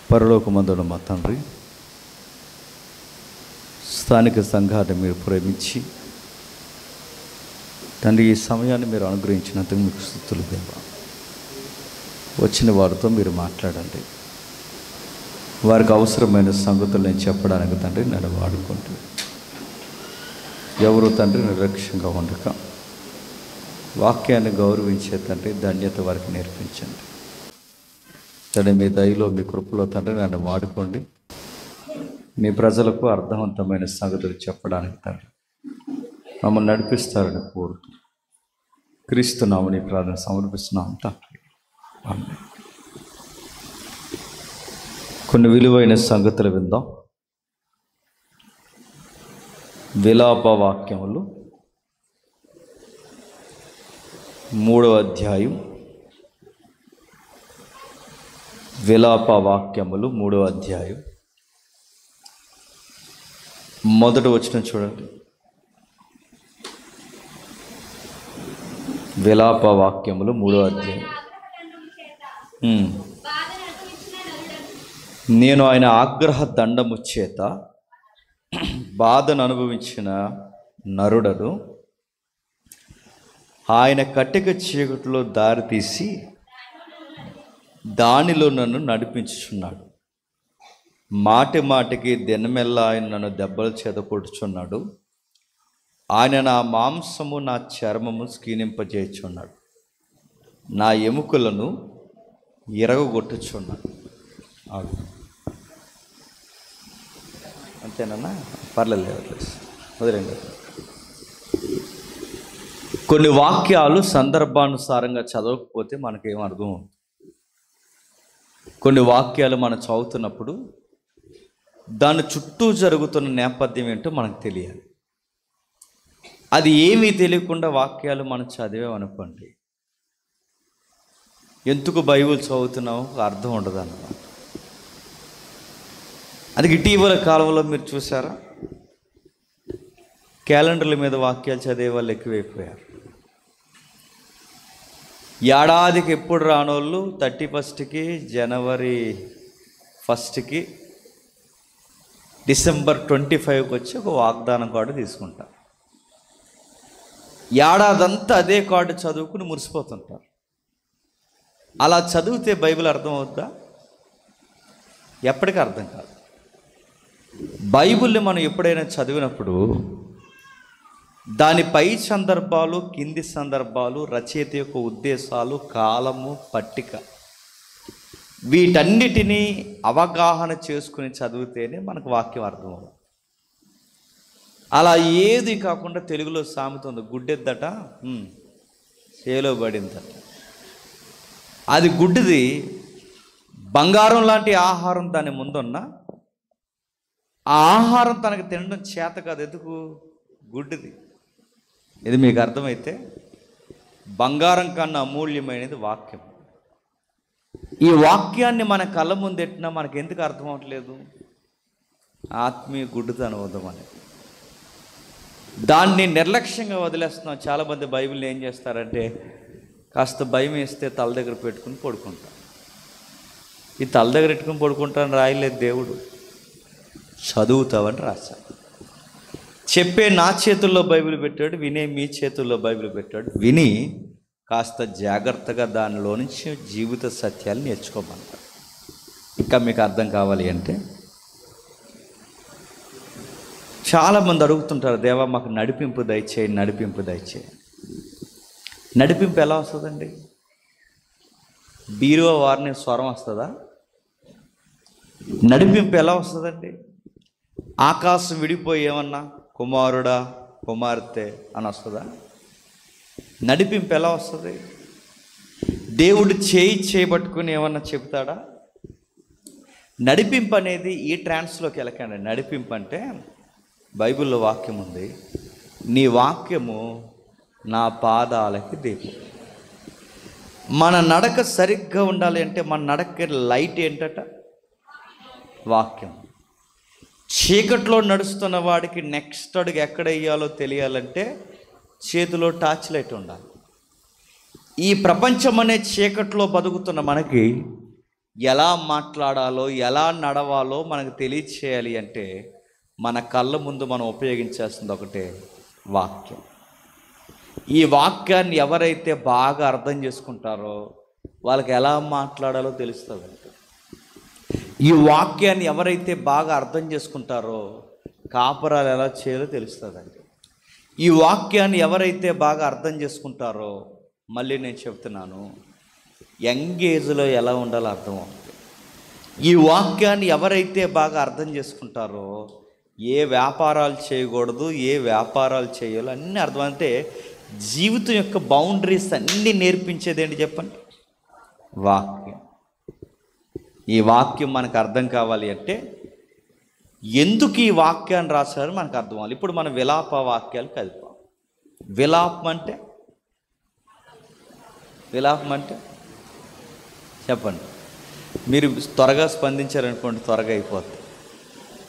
పరలోకమందున మా తండ్రి, స్థానిక సంఘాన్ని మీరు ప్రేమించి తండ్రి ఈ సమయాన్ని మీరు అనుగ్రహించినందుకు మీకు స్తుతులు దేవా. వచ్చిన వారితో మీరు మాట్లాడండి, వారికి అవసరమైన సంగతులు నేను చెప్పడానికి తండ్రి నన్ను వాడుకుంటూ, ఎవరు తండ్రి నిర్లక్ష్యంగా ఉండక వాక్యాన్ని గౌరవించే తండ్రి ధన్యత వారికి నేర్పించండి. తండ్రి మీ దయలో మీ కృపలో తండ్రి నన్ను వాడుకోండి, మీ ప్రజలకు అర్థవంతమైన సంగతులు చెప్పడానికి తండ్రి మమ్మల్ని నడిపిస్తారని కోరుతూ క్రీస్తు నామమున ప్రార్థన సమర్పిస్తున్నాం తండ్రి, ఆమేన్. కొన్ని విలువైన సంగతులు విందాం. విలాప వాక్యములు 3వ అధ్యాయం. విలాప వాక్యములు 3వ అధ్యాయం మొదటి వచనం చూడండి. విలాప వాక్యములు 3వ అధ్యాయం. నేను ఆయన ఆగ్రహ దండము చేత బాధను అనుభవించిన నరుడను, ఆయన కట్టిక చీకటిలో దారి తీసి దానిలో నన్ను నడిపించుచున్నాడు. మాటి మాటికి దినమెల్లా ఆయన నన్ను దెబ్బల చేత కొట్టుచున్నాడు. ఆయన నా మాంసము నా చర్మము స్కీనింపజేయుచున్నాడు, నా ఎముకలను ఇరగొట్టుచున్నాడు. అంతేనన్నా? పర్లేదు, వదిలేండి. కొన్ని వాక్యాలు సందర్భానుసారంగా చదవకపోతే మనకేం అర్థం అవుతుంది. కొన్ని వాక్యాలు మనం చదువుతున్నప్పుడు దాని చుట్టూ జరుగుతున్న నేపథ్యం ఏంటో మనకు తెలియాలి. అది ఏమీ తెలియకుండా వాక్యాలు మనం చదివామనుకోండి, ఎందుకు బైబిల్ చదువుతున్నామో అర్థం ఉండదు అన్నమాట. అది ఇటీవల కాలంలో మీరు చూసారా, క్యాలెండర్ల మీద వాక్యాలు చదివే వాళ్ళు ఎక్కువైపోయారు. ఏడాదికి ఎప్పుడు రానోళ్ళు 31కి, జనవరి 1కి, డిసెంబర్ 25కి వచ్చి ఒక వాగ్దానం కార్డు తీసుకుంటారు. ఏడాదంతా అదే కార్డు చదువుకుని మురిసిపోతుంటారు. అలా చదివితే బైబిల్ అర్థం అవుద్దా? ఎప్పటికీ అర్థం కాదు. బైబిల్ని మనం ఎప్పుడైనా చదివినప్పుడు దాని పై సందర్భాలు, కింది సందర్భాలు, రచయిత యొక్క ఉద్దేశాలు, కాలము, పట్టిక, వీటన్నిటినీ అవగాహన చేసుకుని చదివితేనే మనకు వాక్యం అర్థం అవుతుంది. అలా ఏది కాకుండా తెలుగులో సామెత ఉంది, గుడ్డెద్దట చేలో పడిందట. అది గుడ్డిది, బంగారం లాంటి ఆహారం దాని ముందున్న ఆ ఆహారం తనకు తినడం చేత కాదు. ఎందుకు? గుడ్డిది. ఇది మీకు అర్థమైతే, బంగారం కన్నా అమూల్యమైనది వాక్యం. ఈ వాక్యాన్ని మన కళ్ళ ముందు ఎట్టినా మనకు ఎందుకు అర్థం అవ్వట్లేదు? ఆత్మీయ గుడ్డితనం అవుదామని దాన్ని నిర్లక్ష్యంగా వదిలేస్తున్నాం. చాలామంది బైబిల్ని ఏం చేస్తారంటే, కాస్త భయం వేస్తే తల దగ్గర పెట్టుకుని పడుకుంటారు. ఈ తల దగ్గర పెట్టుకుని పడుకుంటారని రాయలేదు దేవుడు, చదువుతావని రాశాడు. చెప్పే నా చేతుల్లో బైబిల్ పెట్టాడు, వినే మీ చేతుల్లో బైబిల్ పెట్టాడు. విని కాస్త జాగ్రత్తగా దానిలో నుంచి జీవిత సత్యాలు నేర్చుకోమంటారు. ఇంకా మీకు అర్థం కావాలి అంటే, చాలామంది అడుగుతుంటారు, దేవా మాకు నడిపింపు దయచేయి, నడిపింపు దయచేయి. నడిపింపు ఎలా వస్తుందండి? బీరువా వారిని స్వరం వస్తుందా? నడిపింపు ఎలా వస్తుందండి? ఆకాశం విడిపోయి ఏమన్నా కుమారుడా, కుమార్తె అని వస్తుందా? నడిపింపు ఎలా వస్తుంది? దేవుడు చేయబట్టుకుని ఏమన్నా చెబుతాడా? నడిపింపు అనేది ఈ ట్రాన్స్లోకి వెళ్ళకండి. నడిపింపు అంటే బైబిల్లో వాక్యం ఉంది, నీ వాక్యము నా పాదాలకి దీపం. మన నడక సరిగ్గా ఉండాలి అంటే మన నడక లైట్ ఏంటట? వాక్యం. చీకట్లో నడుస్తున్న వాడికి నెక్స్ట్ అడుగు ఎక్కడ వేయాలో తెలియాలంటే చేతిలో టార్చ్ లైట్ ఉండాలి. ఈ ప్రపంచం అనే చీకట్లో బతుకుతున్న మనకి ఎలా మాట్లాడాలో ఎలా నడవాలో మనకు తెలియచేయాలి అంటే మన కళ్ళ ముందు మనం ఉపయోగించాల్సింది ఒకటే, వాక్యం. ఈ వాక్యాన్ని ఎవరైతే బాగా అర్థం చేసుకుంటారో వాళ్ళకి ఎలా మాట్లాడాలో తెలుస్తుంది. ఈ వాక్యాన్ని ఎవరైతే బాగా అర్థం చేసుకుంటారో కాపురాలు ఎలా చేయాలో తెలుస్తుందండి. ఈ వాక్యాన్ని ఎవరైతే బాగా అర్థం చేసుకుంటారో, మళ్ళీ నేను చెప్తున్నాను, యంగ్ ఏజ్లో ఎలా ఉండాలో అర్థం అవుతుంది. ఈ వాక్యాన్ని ఎవరైతే బాగా అర్థం చేసుకుంటారో ఏ వ్యాపారాలు చేయకూడదు, ఏ వ్యాపారాలు చేయాలో అన్నీ అర్థం. అంటే జీవితం యొక్క బౌండరీస్ అన్నీ నేర్పించేది ఏంటి చెప్పండి? వాక్యం. ఈ వాక్యం మనకు అర్థం కావాలి అంటే ఎందుకు ఈ వాక్యాన్ని రాశారో మనకు అర్థం అవ్వాలి. ఇప్పుడు మనం విలాప వాక్యాలు కదిపాం. విలాపం అంటే చెప్పండి. మీరు త్వరగా స్పందించారనుకోండి, త్వరగా అయిపోతుంది.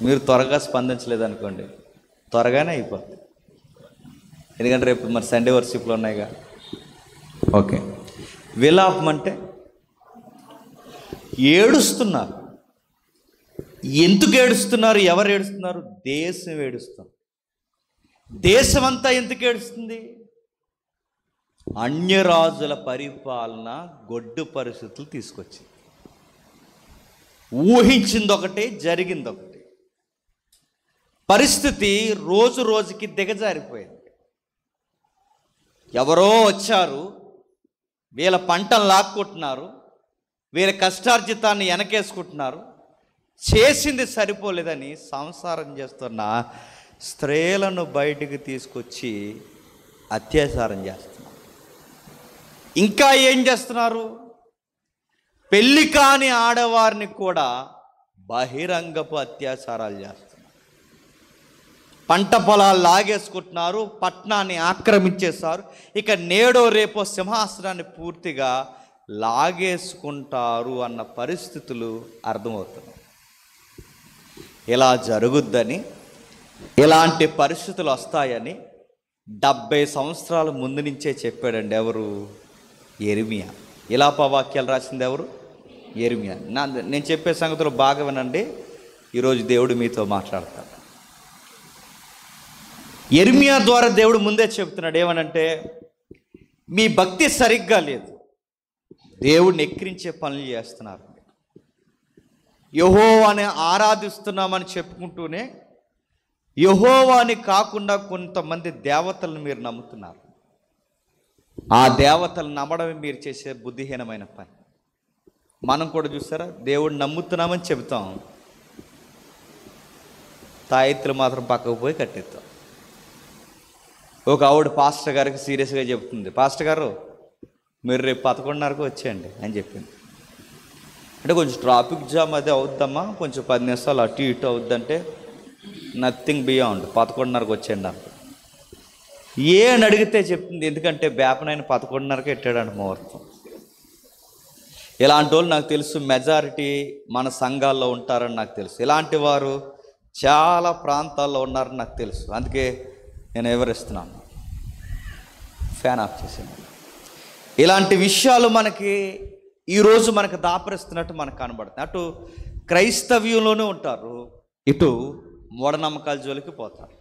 మీరు త్వరగా స్పందించలేదనుకోండి, త్వరగానే అయిపోతుంది. ఎందుకంటే రేపు మరి సండే వర్షిప్లు ఉన్నాయిగా. ఓకే, విలాపం అంటే ఏడుస్తున్నారు. ఎందుకు ఏడుస్తున్నారు? ఎవరు ఏడుస్తున్నారు? దేశం ఏడుస్తుంది. దేశమంతా ఎందుకు ఏడుస్తుంది? అన్యరాజుల పరిపాలన గొడ్డు పరిస్థితులు తీసుకొచ్చింది. ఊహించింది ఒకటి, జరిగింది ఒకటి. పరిస్థితి రోజు రోజుకి దిగజారిపోయింది. ఎవరో వచ్చారు, వీళ్ళ పంటలు లాక్కుంటున్నారు, వీళ్ళ కష్టార్జితాన్ని వెనకేసుకుంటున్నారు. చేసింది సరిపోలేదని సంసారం చేస్తున్న స్త్రీలను బయటికి తీసుకొచ్చి అత్యాచారం చేస్తున్నారు. ఇంకా ఏం చేస్తున్నారు? పెళ్లి కాని ఆడవారిని కూడా బహిరంగపు అత్యాచారాలు చేస్తున్నారు. పంట పొలాలు లాగేసుకుంటున్నారు, పట్టణాన్ని ఆక్రమించేస్తారు. ఇక నేడో రేపో సింహాసనాన్ని పూర్తిగా లాగేసుకుంటారు అన్న పరిస్థితులు అర్థమవుతున్నాయి. ఇలా జరుగుద్దని, ఇలాంటి పరిస్థితులు వస్తాయని 70 సంవత్సరాల ముందు నుంచే చెప్పాడండి. ఎవరు? యెరెమీయా. విలాప వాక్యాలు రాసింది ఎవరు? యెరెమీయా. నేను చెప్పే సంగతులు బాగా వినండి. ఈరోజు దేవుడు మీతో మాట్లాడతాడు. యెరెమీయా ద్వారా దేవుడు ముందే చెప్తున్నాడు. ఏమనంటే, మీ భక్తి సరిగ్గా లేదు, దేవుడిని ఎక్కిరించే పనులు చేస్తున్నారు. యెహోవాని ఆరాధిస్తున్నామని చెప్పుకుంటూనే యెహోవాని కాకుండా కొంతమంది దేవతలను మీరు నమ్ముతున్నారు. ఆ దేవతలను నమ్మడమే మీరు చేసే బుద్ధిహీనమైన పని. మనం కూడా చూసారా, దేవుడిని నమ్ముతున్నామని చెబుతాం, తాయెత్తులు మాత్రం పక్కకు పోయి కట్టేస్తాం. ఒక ఆవిడ పాస్టర్ గారికి సీరియస్గా చెప్తుంది, పాస్టర్ గారు మీరు రేపు 11:30కు వచ్చేయండి అని చెప్పింది. అంటే కొంచెం ట్రాఫిక్ జామ్ అదే అవుద్దమ్మా, కొంచెం 10 నిమిషాలు అటు ఇటు అవుద్దంటే నథింగ్ బియాండ్ 11:30కు వచ్చేయండి అంట. అని అడిగితే చెప్తుంది, ఎందుకంటే బేపనైన 11:30కి ఎట్టాడంట ముహూర్తం. ఇలాంటి వాళ్ళు నాకు తెలుసు మెజారిటీ మన సంఘాల్లో ఉంటారని నాకు తెలుసు. ఇలాంటి వారు చాలా ప్రాంతాల్లో ఉన్నారని నాకు తెలుసు. అందుకే నేను వివరిస్తున్నాను. ఫ్యాన్ ఆఫ్ చేసాను. ఇలాంటి విషయాలు మనకి ఈరోజు మనకు దాపరిస్తున్నట్టు మనకు కనబడుతుంది. అటు క్రైస్తవ్యంలోనే ఉంటారు, ఇటు మూఢనమ్మకాల జోలికి పోతారు.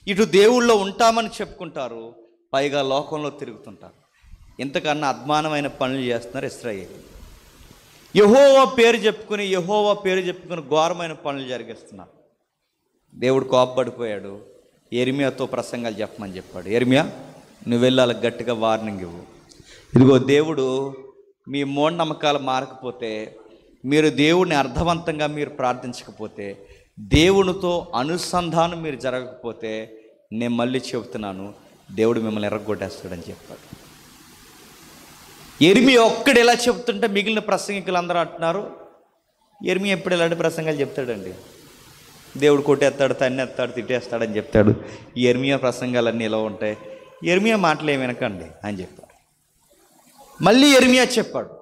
ఇటు దేవుళ్ళో ఉంటామని చెప్పుకుంటారు, పైగా లోకంలో తిరుగుతుంటారు. ఇంతకన్నా అద్మానమైన పనులు చేస్తున్నారు ఇశ్రాయేలు. యెహోవా పేరు చెప్పుకుని ఘోరమైన పనులు జరిగిస్తున్నారు. దేవుడు కోపపడిపోయాడు. యెరెమీయాతో ప్రసంగాలు చెప్పమని చెప్పాడు. యెరెమీయా, నువ్వు వెళ్ళాలి, గట్టిగా వార్నింగ్ ఇవ్వు. ఇదిగో దేవుడు మీ మూఢనమ్మకాలు మారకపోతే, మీరు దేవుడిని అర్థవంతంగా మీరు ప్రార్థించకపోతే, దేవునితో అనుసంధానం మీరు జరగకపోతే, నేను మళ్ళీ చెబుతున్నాను, దేవుడు మిమ్మల్ని ఎర్రగొట్టేస్తాడని చెప్పాడు. యెరెమీయా ఒక్కడు ఎలా చెప్తుంటే మిగిలిన ప్రసంగికులు అందరూ అంటున్నారు, యెరెమీయా ఎప్పుడు ఇలాంటి ప్రసంగాలు చెప్తాడండి, దేవుడు కొట్టేస్తాడు, తన్నేస్తాడు, తిట్టేస్తాడని చెప్తాడు. యెరెమీయా ప్రసంగాలన్నీ ఇలా ఉంటాయి, యెరెమీయా మాటలు ఏమి వినకండి అని చెప్పాడు. మళ్ళీ యెరెమీయా చెప్పాడు,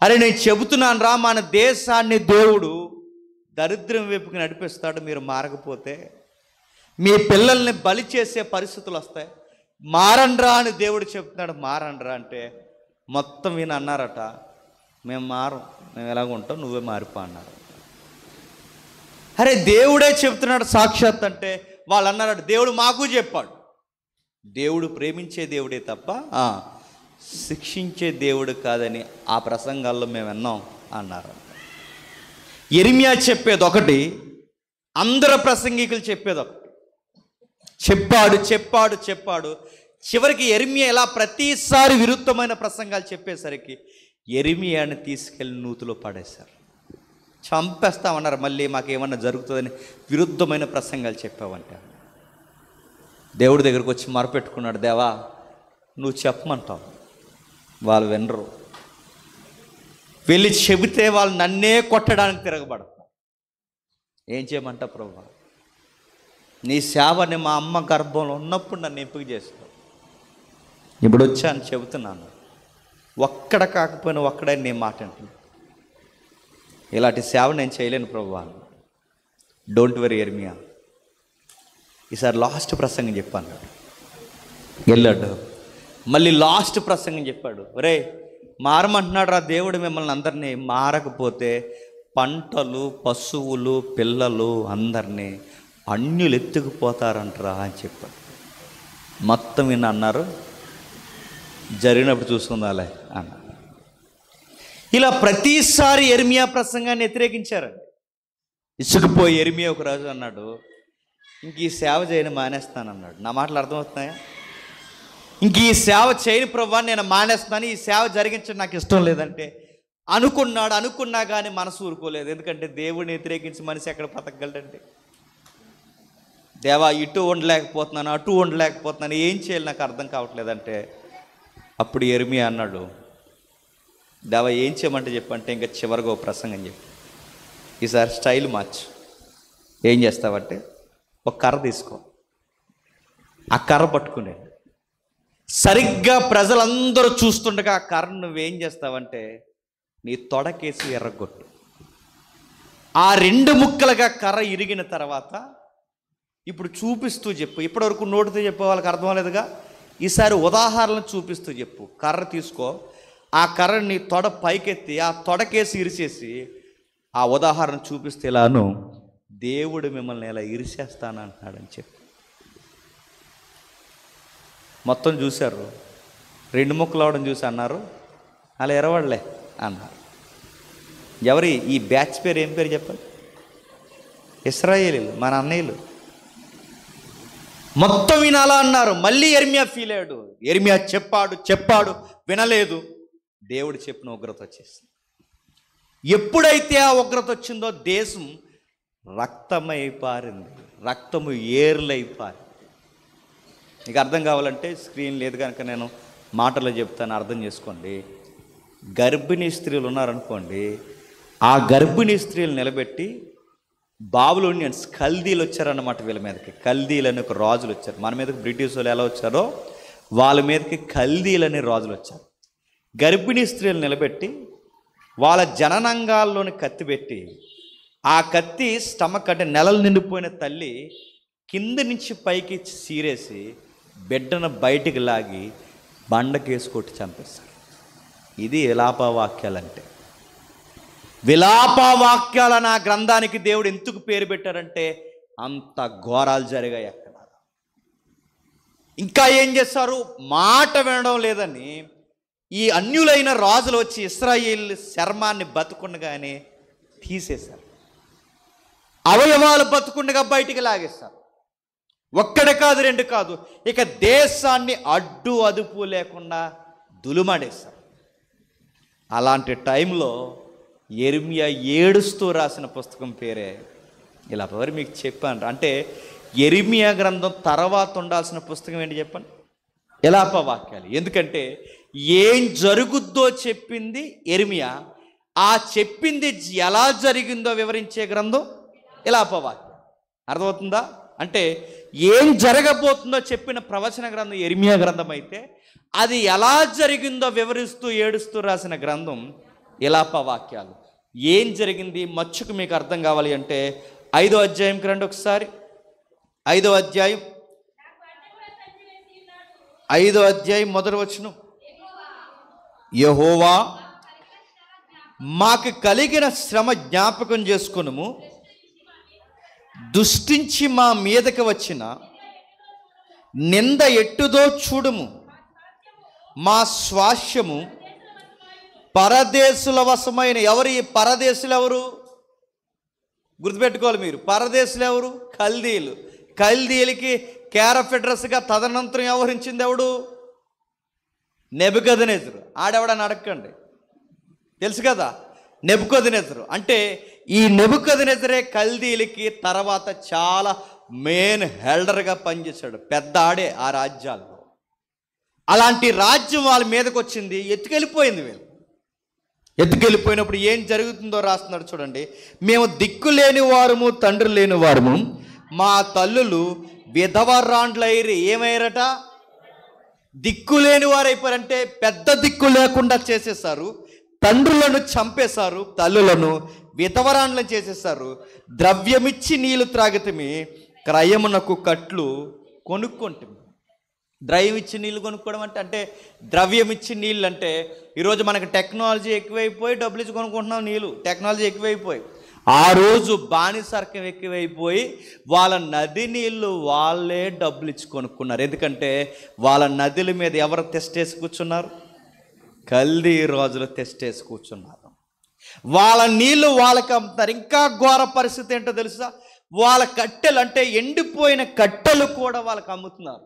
అరే నేను చెబుతున్నాను రా, మన దేశాన్ని దేవుడు దరిద్రం వైపుకి నడిపిస్తాడు, మీరు మారకపోతే మీ పిల్లల్ని బలి చేసే పరిస్థితులు వస్తాయి, మారండ్రా అని దేవుడు చెప్తున్నాడు. మారండ్రా అంటే మొత్తం విని అన్నారట, మేము మారం, మేము ఎలాగ ఉంటాం, నువ్వే మారిపో అన్నారు. అరే దేవుడే చెప్తున్నాడు సాక్షాత్ అంటే వాళ్ళు అన్నారు దేవుడు మాకు చెప్పాడు. దేవుడు ప్రేమించే దేవుడే తప్ప శిక్షించే దేవుడు కాదని ఆ ప్రసంగాల్లో మేము విన్నాం అన్నారు. యెరెమీయా చెప్పేది ఒకటి, అందరు ప్రసంగికులు చెప్పేది ఒకటి. చెప్పాడు చెప్పాడు చెప్పాడు చివరికి యెరెమీయా ఇలా ప్రతిసారి విరుద్ధమైన ప్రసంగాలు చెప్పేసరికి యెరెమీయాని తీసుకెళ్ళి నూతిలో పడేశారు. చంపేస్తామన్నారు. మళ్ళీ మాకేమన్నా జరుగుతుందని విరుద్ధమైన ప్రసంగాలు చెప్పావంటే దేవుడి దగ్గరకు వచ్చి మొరపెట్టుకున్నాడు, దేవా నువ్వు చెప్పమంటావు, వాళ్ళు వినరు. వెళ్ళి చెబితే వాళ్ళు నన్నే కొట్టడానికి తిరగబడతారు. ఏం చేయమంటా ప్రభువా, నీ సేవని మా అమ్మ గర్భంలో ఉన్నప్పుడు నన్ను ఎంపిక చేస్తావు, ఇప్పుడు వచ్చాను చెబుతున్నాను, ఒక్కడ కాకపోయినా ఒక్కడే నీ మాట అంటున్నాను, ఇలాంటి సేవ నేను చేయలేను ప్రభువా. డోంట్ వరీ యెరెమీయా, ఈసారి లాస్ట్ ప్రసంగం చెప్పాను. వెళ్ళాడు, మళ్ళీ లాస్ట్ ప్రసంగం చెప్పాడు. ఒరే మారమంటున్నాడు రా దేవుడు మిమ్మల్ని అందరినీ, మారకపోతే పంటలు, పశువులు, పిల్లలు అందరినీ అన్యులు ఎత్తుకుపోతారంటరా అని చెప్పాడు. మొత్తం విన్న అన్నారు, జరిగినప్పుడు చూసుకుందాలే అన్నారు. ఇలా ప్రతిసారి యెరెమీయా ప్రసంగాన్ని వ్యతిరేకించారండి. ఇసుకుపోయి యెరెమీయా ఒక రోజు అన్నాడు, ఇంక ఈ సేవ చేయని మానేస్తానన్నాడు. నా మాటలు అర్థమవుతున్నాయా? ఇంక ఈ సేవ చేయని ప్రభువా నేను మానేస్తున్నాను, ఈ సేవ జరిగించడం నాకు ఇష్టం లేదంటే అనుకున్నా కానీ మనసు ఊరుకోలేదు. ఎందుకంటే దేవుడిని వ్యతిరేకించి మనిషి ఎక్కడ బతకగలడంటే, దేవా ఇటు ఉండలేకపోతున్నాను, అటు ఉండలేకపోతున్నాను, ఏం చేయాలి నాకు అర్థం కావట్లేదంటే అప్పుడు యెరెమీయా అన్నాడు, దేవా ఏం చేయమంటే చెప్పంటే ఇంకా చివరిగా ఒక ప్రసంగం చెప్పు, ఈసారి స్టైల్ మార్చు. ఏం చేస్తావంటే ఒక కర్ర తీసుకో, ఆ కర్ర పట్టుకునే సరిగ్గా ప్రజలందరూ చూస్తుండగా ఆ కర్ర నువ్వేం చేస్తావంటే నీ తొడకేసి ఎర్రగొట్టు. ఆ 2 ముక్కలుగా కర్ర ఇరిగిన తర్వాత ఇప్పుడు చూపిస్తూ చెప్పు. ఇప్పటివరకు నోటితో చెప్పే వాళ్ళకి అర్థం లేదుగా, ఈసారి ఉదాహరణలు చూపిస్తూ చెప్పు. కర్ర తీసుకో, ఆ కర్రని తొడ పైకెత్తి ఆ తొడకేసి ఇరిచేసి ఆ ఉదాహరణ చూపిస్తే ఇలాను దేవుడు మిమ్మల్ని ఇలా ఇరిచేస్తానంటున్నాడని చెప్పి మొత్తం చూశారు. 2 ముక్కలు అవడం చూసి అన్నారు, అలా ఎరవడలే అన్నారు. ఎవరి ఈ బ్యాచ్ పేరు ఏం పేరు చెప్పండి? ఇశ్రాయేలీలు, మన అన్నయ్యలు. మొత్తం వినాలా అన్నారు. మళ్ళీ యెరెమీయా ఫీల్ అయ్యాడు. యెరెమీయా చెప్పాడు వినలేదు. దేవుడు చెప్పిన ఉగ్రత వచ్చేసింది. ఎప్పుడైతే ఆ ఉగ్రత వచ్చిందో దేశం రక్తమై పారింది, రక్తము ఏర్లై పారింది. మీకు అర్థం కావాలంటే స్క్రీన్ లేదు కనుక నేను మాటలో చెప్తాను, అర్థం చేసుకోండి. గర్భిణీ స్త్రీలు ఉన్నారనుకోండి, ఆ గర్భిణీ స్త్రీలు నిలబెట్టి బాబులోనియన్స్ కల్దీలు వచ్చారన్నమాట వీళ్ళ మీదకి. కల్దీలు అని ఒక రాజులు వచ్చారు. మన మీదకి బ్రిటిష్ వాళ్ళు ఎలా వచ్చారో వాళ్ళ మీదకి కల్దీలు అనే రాజులు వచ్చారు. గర్భిణీ స్త్రీలు నిలబెట్టి వాళ్ళ జననంగాల్లోని కత్తి పెట్టి, ఆ కత్తి స్టమక్ అంటే నెలలు నిండిపోయిన తల్లి కింద నుంచి పైకి సీరేసి బిడ్డను బయటికి లాగి బండకేసి కొట్టి చంపేస్తారు. ఇది విలాపవాక్యాలంటే. విలాపవాక్యాల నా గ్రంథానికి దేవుడు ఎందుకు పేరు పెట్టారంటే అంత ఘోరాలు జరిగాయి అక్కడ. ఇంకా ఏం చేస్తారు, మాట వినడం లేదని ఈ అన్యులైన రాజులు వచ్చి ఇశ్రాయేల్ చర్మాన్ని బతుకుండగానే తీసేశారు, అవయవాలు బతుకుండగా బయటికి లాగేస్తారు. ఒక్కడే కాదు, 2 కాదు, ఇక దేశాన్ని అడ్డు అదుపు లేకుండా దులుమాడేశారు. అలాంటి టైంలో యెరెమీయా ఏడుస్తూ రాసిన పుస్తకం పేరే ఇలా. ఎవరు మీకు చెప్పాను అంటే యెరెమీయా గ్రంథం తర్వాత ఉండాల్సిన పుస్తకం ఏంటి చెప్పండి? విలాపవాక్యాలు. ఎందుకంటే ఏం జరుగుద్దో చెప్పింది యెరెమీయా, ఆ చెప్పింది ఎలా జరిగిందో వివరించే గ్రంథం విలాపవాక్యం. అర్థమవుతుందా? అంటే ఏం జరగబోతుందో చెప్పిన ప్రవచన గ్రంథం యెరెమీయా గ్రంథం అయితే, అది ఎలా జరిగిందో వివరిస్తూ ఏడుస్తూ రాసిన గ్రంథం విలాపవాక్యాలు. ఏం జరిగింది మచ్చుకు మీకు అర్థం కావాలి అంటే 5వ అధ్యాయంకి రండి ఒకసారి. 5వ అధ్యాయం 5వ అధ్యాయం మొదటి వచనం. యెహోవా మాకు కలిగిన శ్రమ జ్ఞాపకం చేసుకొనుము, దుష్టించి మా మీదకి వచ్చిన నింద ఎట్టుదో చూడుము. మా స్వాస్యము పరదేశుల వశమైన. ఎవరు ఈ పరదేశులు? ఎవరు గుర్తుపెట్టుకోవాలి మీరు. పరదేశులు ఎవరు? కల్దీలు. కల్దీలకి కేరఫెడ్రస్గా తదనంతరం వ్యవహరించింది ఎవడు? నెబుకద్నెజరు. ఆడెవడని అడగండి, తెలుసు కదా నెబుకద్నెజరు. అంటే ఈ నెబుకద్నెజరే కల్దీలకి తర్వాత చాలా మెయిన్ హెల్డర్గా పనిచేశాడు. పెద్ద ఆడే ఆ రాజ్యాల్లో. అలాంటి రాజ్యం వాళ్ళ మీదకి వచ్చింది, ఎత్తుకెళ్ళిపోయింది. వీళ్ళు ఎత్తుకెళ్ళిపోయినప్పుడు ఏం జరుగుతుందో రాస్తున్నాడు చూడండి. మేము దిక్కు లేని వారము, తండ్రి లేని వారము, మా తల్లులు విధవరాండ్లైరి. ఏమయ్యారట? దిక్కు లేని వారు అయిపోయారంటే పెద్ద దిక్కు లేకుండా చేసేసారు. తండ్రులను చంపేశారు, తల్లులను విధవరాండ్లను చేసేసారు. ద్రవ్యమిచ్చి నీళ్లు త్రాగితిమి, క్రయమునకు కట్లు కొనుక్కుంటుంది. ద్రవ్యం ఇచ్చి నీళ్ళు కొనుక్కోవడం అంటే ద్రవ్యం ఇచ్చి నీళ్ళు అంటే ఈరోజు మనకు టెక్నాలజీ ఎక్కువైపోయి డబ్బులు ఇచ్చి కొనుక్కుంటున్నాం నీళ్ళు. టెక్నాలజీ ఎక్కువైపోయి ఆ రోజు బానిసర్కం ఎక్కువైపోయి వాళ్ళ నది నీళ్ళు వాళ్ళే డబ్బులు ఇచ్చి కొనుక్కున్నారు. ఎందుకంటే వాళ్ళ నదుల మీద ఎవరు తెస్టేసి కూర్చున్నారు? కల్దీ రాజులు తెస్టేసి కూర్చున్నారు. వాళ్ళ నీళ్ళు వాళ్ళకి అమ్ముతారు. ఇంకా ఘోర పరిస్థితి ఏంటో తెలుసా? వాళ్ళ కట్టెలు అంటే ఎండిపోయిన కట్టెలు కూడా వాళ్ళకి అమ్ముతున్నారు.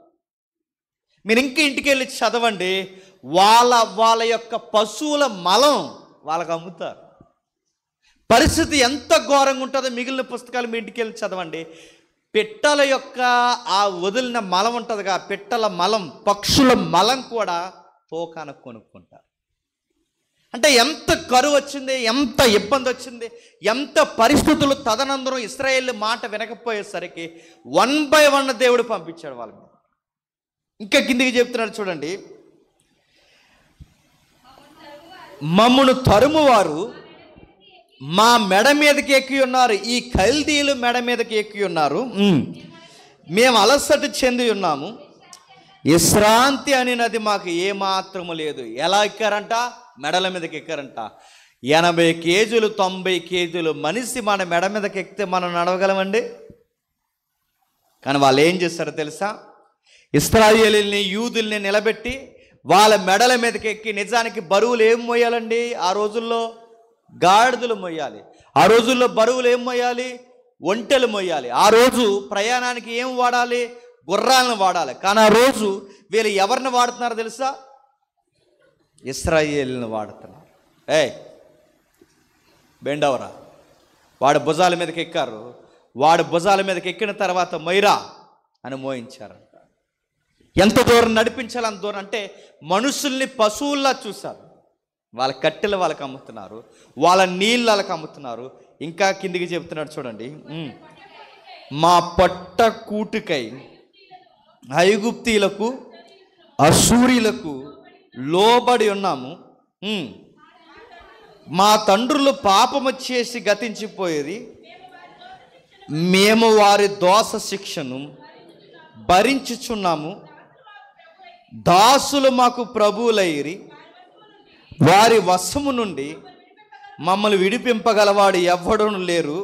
మీరు ఇంకా ఇంటికి వెళ్ళి చదవండి. వాళ్ళ యొక్క పశువుల మలం వాళ్ళకి అమ్ముతారు. పరిస్థితి ఎంత ఘోరంగా ఉంటుందో మిగిలిన పుస్తకాలు మీ ఇంటికి వెళ్ళి చదవండి. పిట్టల యొక్క ఆ వదిలిన మలం ఉంటుందిగా, పిట్టల మలం, పక్షుల మలం కూడా తోకాన కొనుక్కుంటారు. అంటే ఎంత కరువు వచ్చింది, ఎంత ఇబ్బంది వచ్చింది, ఎంత పరిస్థితులు. తదనంతరం ఇశ్రాయేలు మాట వినకపోయేసరికి 1 by 1 దేవుడు పంపించాడు వాళ్ళ మీద. ఇంకా కిందికి చెప్తున్నాడు చూడండి. మమ్మను తరుమువారు మా మెడ మీదకి ఎక్కి ఉన్నారు. ఈ కల్దీలు మెడ మీదకి ఎక్కి ఉన్నారు. మేము అలసట చెంది ఉన్నాము. విశ్రాంతి అనేది మాకు ఏమాత్రము లేదు. ఎలా ఎక్కారంట? మెడల మీదకి ఎక్కారంట. 80 కేజీలు 90 కేజీలు మనిషి మన మెడ మీదకి ఎక్కితే మనం నడవగలమండి? కానీ వాళ్ళు ఏం చేస్తారో తెలుసా? ఇశ్రాయేలీయుల్ని, యూదుల్ని నిలబెట్టి వాళ్ళ మెడల మీదకి ఎక్కి, నిజానికి బరువులు ఏం మోయాలండి ఆ రోజుల్లో? గాడిదలు మోయాలి. ఆ రోజుల్లో బరువులు ఏం మోయాలి? ఒంటెలు మోయాలి. ఆ రోజు ప్రయాణానికి ఏం వాడాలి? గుర్రాలను వాడాలి. కానీ ఆ రోజు వీళ్ళు ఎవరిని వాడుతున్నారు తెలుసా? ఇశ్రాయేలుని వాడుతున్నారు. బెండవరా, వాడి భుజాల మీదకి ఎక్కారు. వాడి భుజాల మీదకి ఎక్కిన తర్వాత మొయ్యరా అని మోయించారంట. ఎంత దూరం నడిపించాలి అంత దూరం. అంటే మనుషుల్ని పశువుల్లా చూశారు. వాళ్ళ కట్టెలు వాళ్ళకి అమ్ముతున్నారు, వాళ్ళ నీళ్ళు వాళ్ళకి అమ్ముతున్నారు. ఇంకా కిందికి చెప్తున్నాడు చూడండి. మా పొట్ట కూటుకై ఐగుప్తీలకు అశూరీలకు లోబడి ఉన్నాము. మా తండ్రులు పాపము చేసి గతించిపోయేది, మేము వారి దోష శిక్షను భరించుచున్నాము. దాసులు మాకు ప్రభువులైరి, వారి వశము నుండి మమ్మల్ని విడిపింపగలవాడు ఎవ్వడూ లేరు.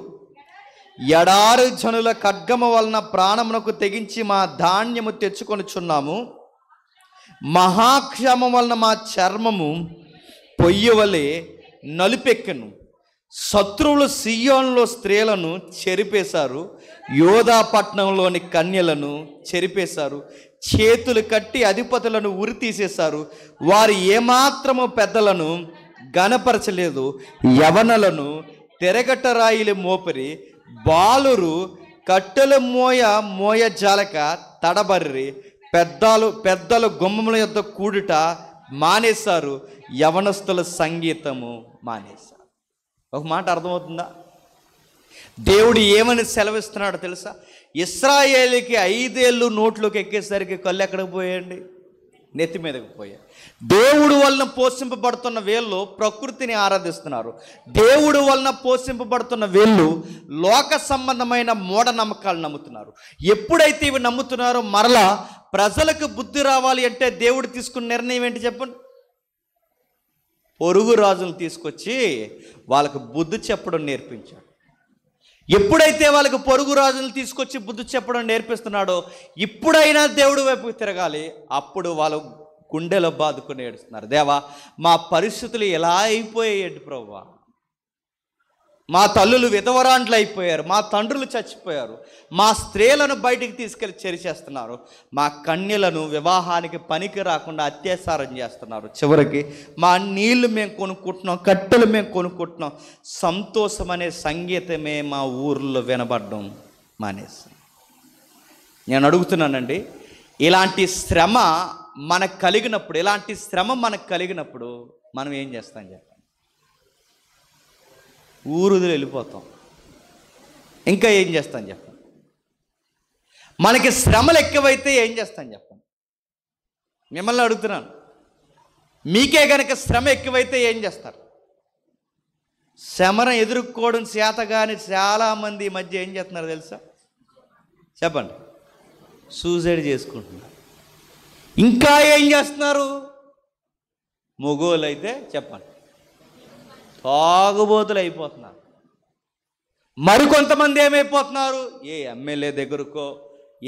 ఎడారి జనుల ఖడ్గము వలన ప్రాణమునకు తెగించి మా ధాన్యము తెచ్చుకొనుచున్నాము. మహాక్షేమం వలన మా చర్మము పొయ్యవలే నలుపెక్కెను. శత్రువులు సియోనులో స్త్రీలను చెరిపేశారు, యోధా పట్టణంలోని కన్యలను చెరిపేశారు. చేతులు కట్టి అధిపతులను ఉరి తీసేశారు. వారు ఏమాత్రము పెద్దలను గణపరచలేదు. యవనలను తెరగట్టరాయిలు మోపరి, బాలురు కట్టెల మోయ జాలక తడబర్రి. పెద్దలు గుమ్మముల యొద్ద కూడుట మానేశారు, యవనస్తుల సంగీతము మానేశారు. ఒక మాట అర్థమవుతుందా? దేవుడు ఏమని సెలవిస్తున్నాడో తెలుసా? ఇశ్రాయేలుకి 5 ఏళ్ళు నోట్లోకి ఎక్కేసరికి కళ్ళు ఎక్కడికి పోయాయండి? నెత్తి మీదకి పోయాయి. దేవుడు వలన పోషింపబడుతున్న వీళ్ళు ప్రకృతిని ఆరాధిస్తున్నారు. దేవుడు వలన పోషింపబడుతున్న వీళ్ళు లోక సంబంధమైన మూఢనమ్మకాలు నమ్ముతున్నారు. ఎప్పుడైతే ఇవి నమ్ముతున్నారో మరలా ప్రజలకు బుద్ధి రావాలి అంటే దేవుడు తీసుకున్న నిర్ణయం ఏంటి చెప్పండి? పొరుగు రాజులను తీసుకొచ్చి వాళ్ళకు బుద్ధి చెప్పడం నేర్పించాడు. ఎప్పుడైతే వాళ్ళకి పొరుగు రాజులను తీసుకొచ్చి బుద్ధి చెప్పడం నేర్పిస్తున్నాడో ఇప్పుడైనా దేవుడి వైపు తిరగాలి. అప్పుడు వాళ్ళు గుండెలో బాదుకుని ఏడుస్తున్నారు, దేవా మా పరిస్థితులు ఎలా అయిపోయాయి ప్రభువా, మా తల్లులు విధవరాండ్లు అయిపోయారు, మా తండ్రులు చచ్చిపోయారు, మా స్త్రీలను బయటికి తీసుకెళ్ళి చెరిచేస్తున్నారు, మా కన్యలను వివాహానికి పనికి రాకుండా అత్యాచారం చేస్తున్నారు, చివరికి మా నీళ్లు మేము కొనుక్కుంటున్నాం, కట్టెలు మేము కొనుక్కుంటున్నాం, సంతోషం అనే సంగీతమే మా ఊర్లో వినబడడం మానేసి. నేను అడుగుతున్నానండి, ఇలాంటి శ్రమ మనకు కలిగినప్పుడు మనం ఏం చేస్తాం చెప్పండి? ఊరుదులు వెళ్ళిపోతాం. ఇంకా ఏం చేస్తాం చెప్పండి? మనకి శ్రమలు ఎక్కువైతే ఏం చేస్తాం చెప్పండి? మిమ్మల్ని అడుగుతున్నాను, మీకే కనుక శ్రమ ఎక్కువైతే ఏం చేస్తారు? శ్రమను ఎదుర్కోవడం చేత కానీ చాలామంది ఈ మధ్య ఏం చేస్తున్నారు తెలుసా? చెప్పండి. సూసైడ్ చేసుకుంటున్నారు. ఇంకా ఏం చేస్తున్నారు? మొగోళ్ళు అయితే చెప్పండి, తాగుబోతులు అయిపోతున్నారు. మరికొంతమంది ఏమైపోతున్నారు? ఏ ఎమ్మెల్యే దగ్గరకో,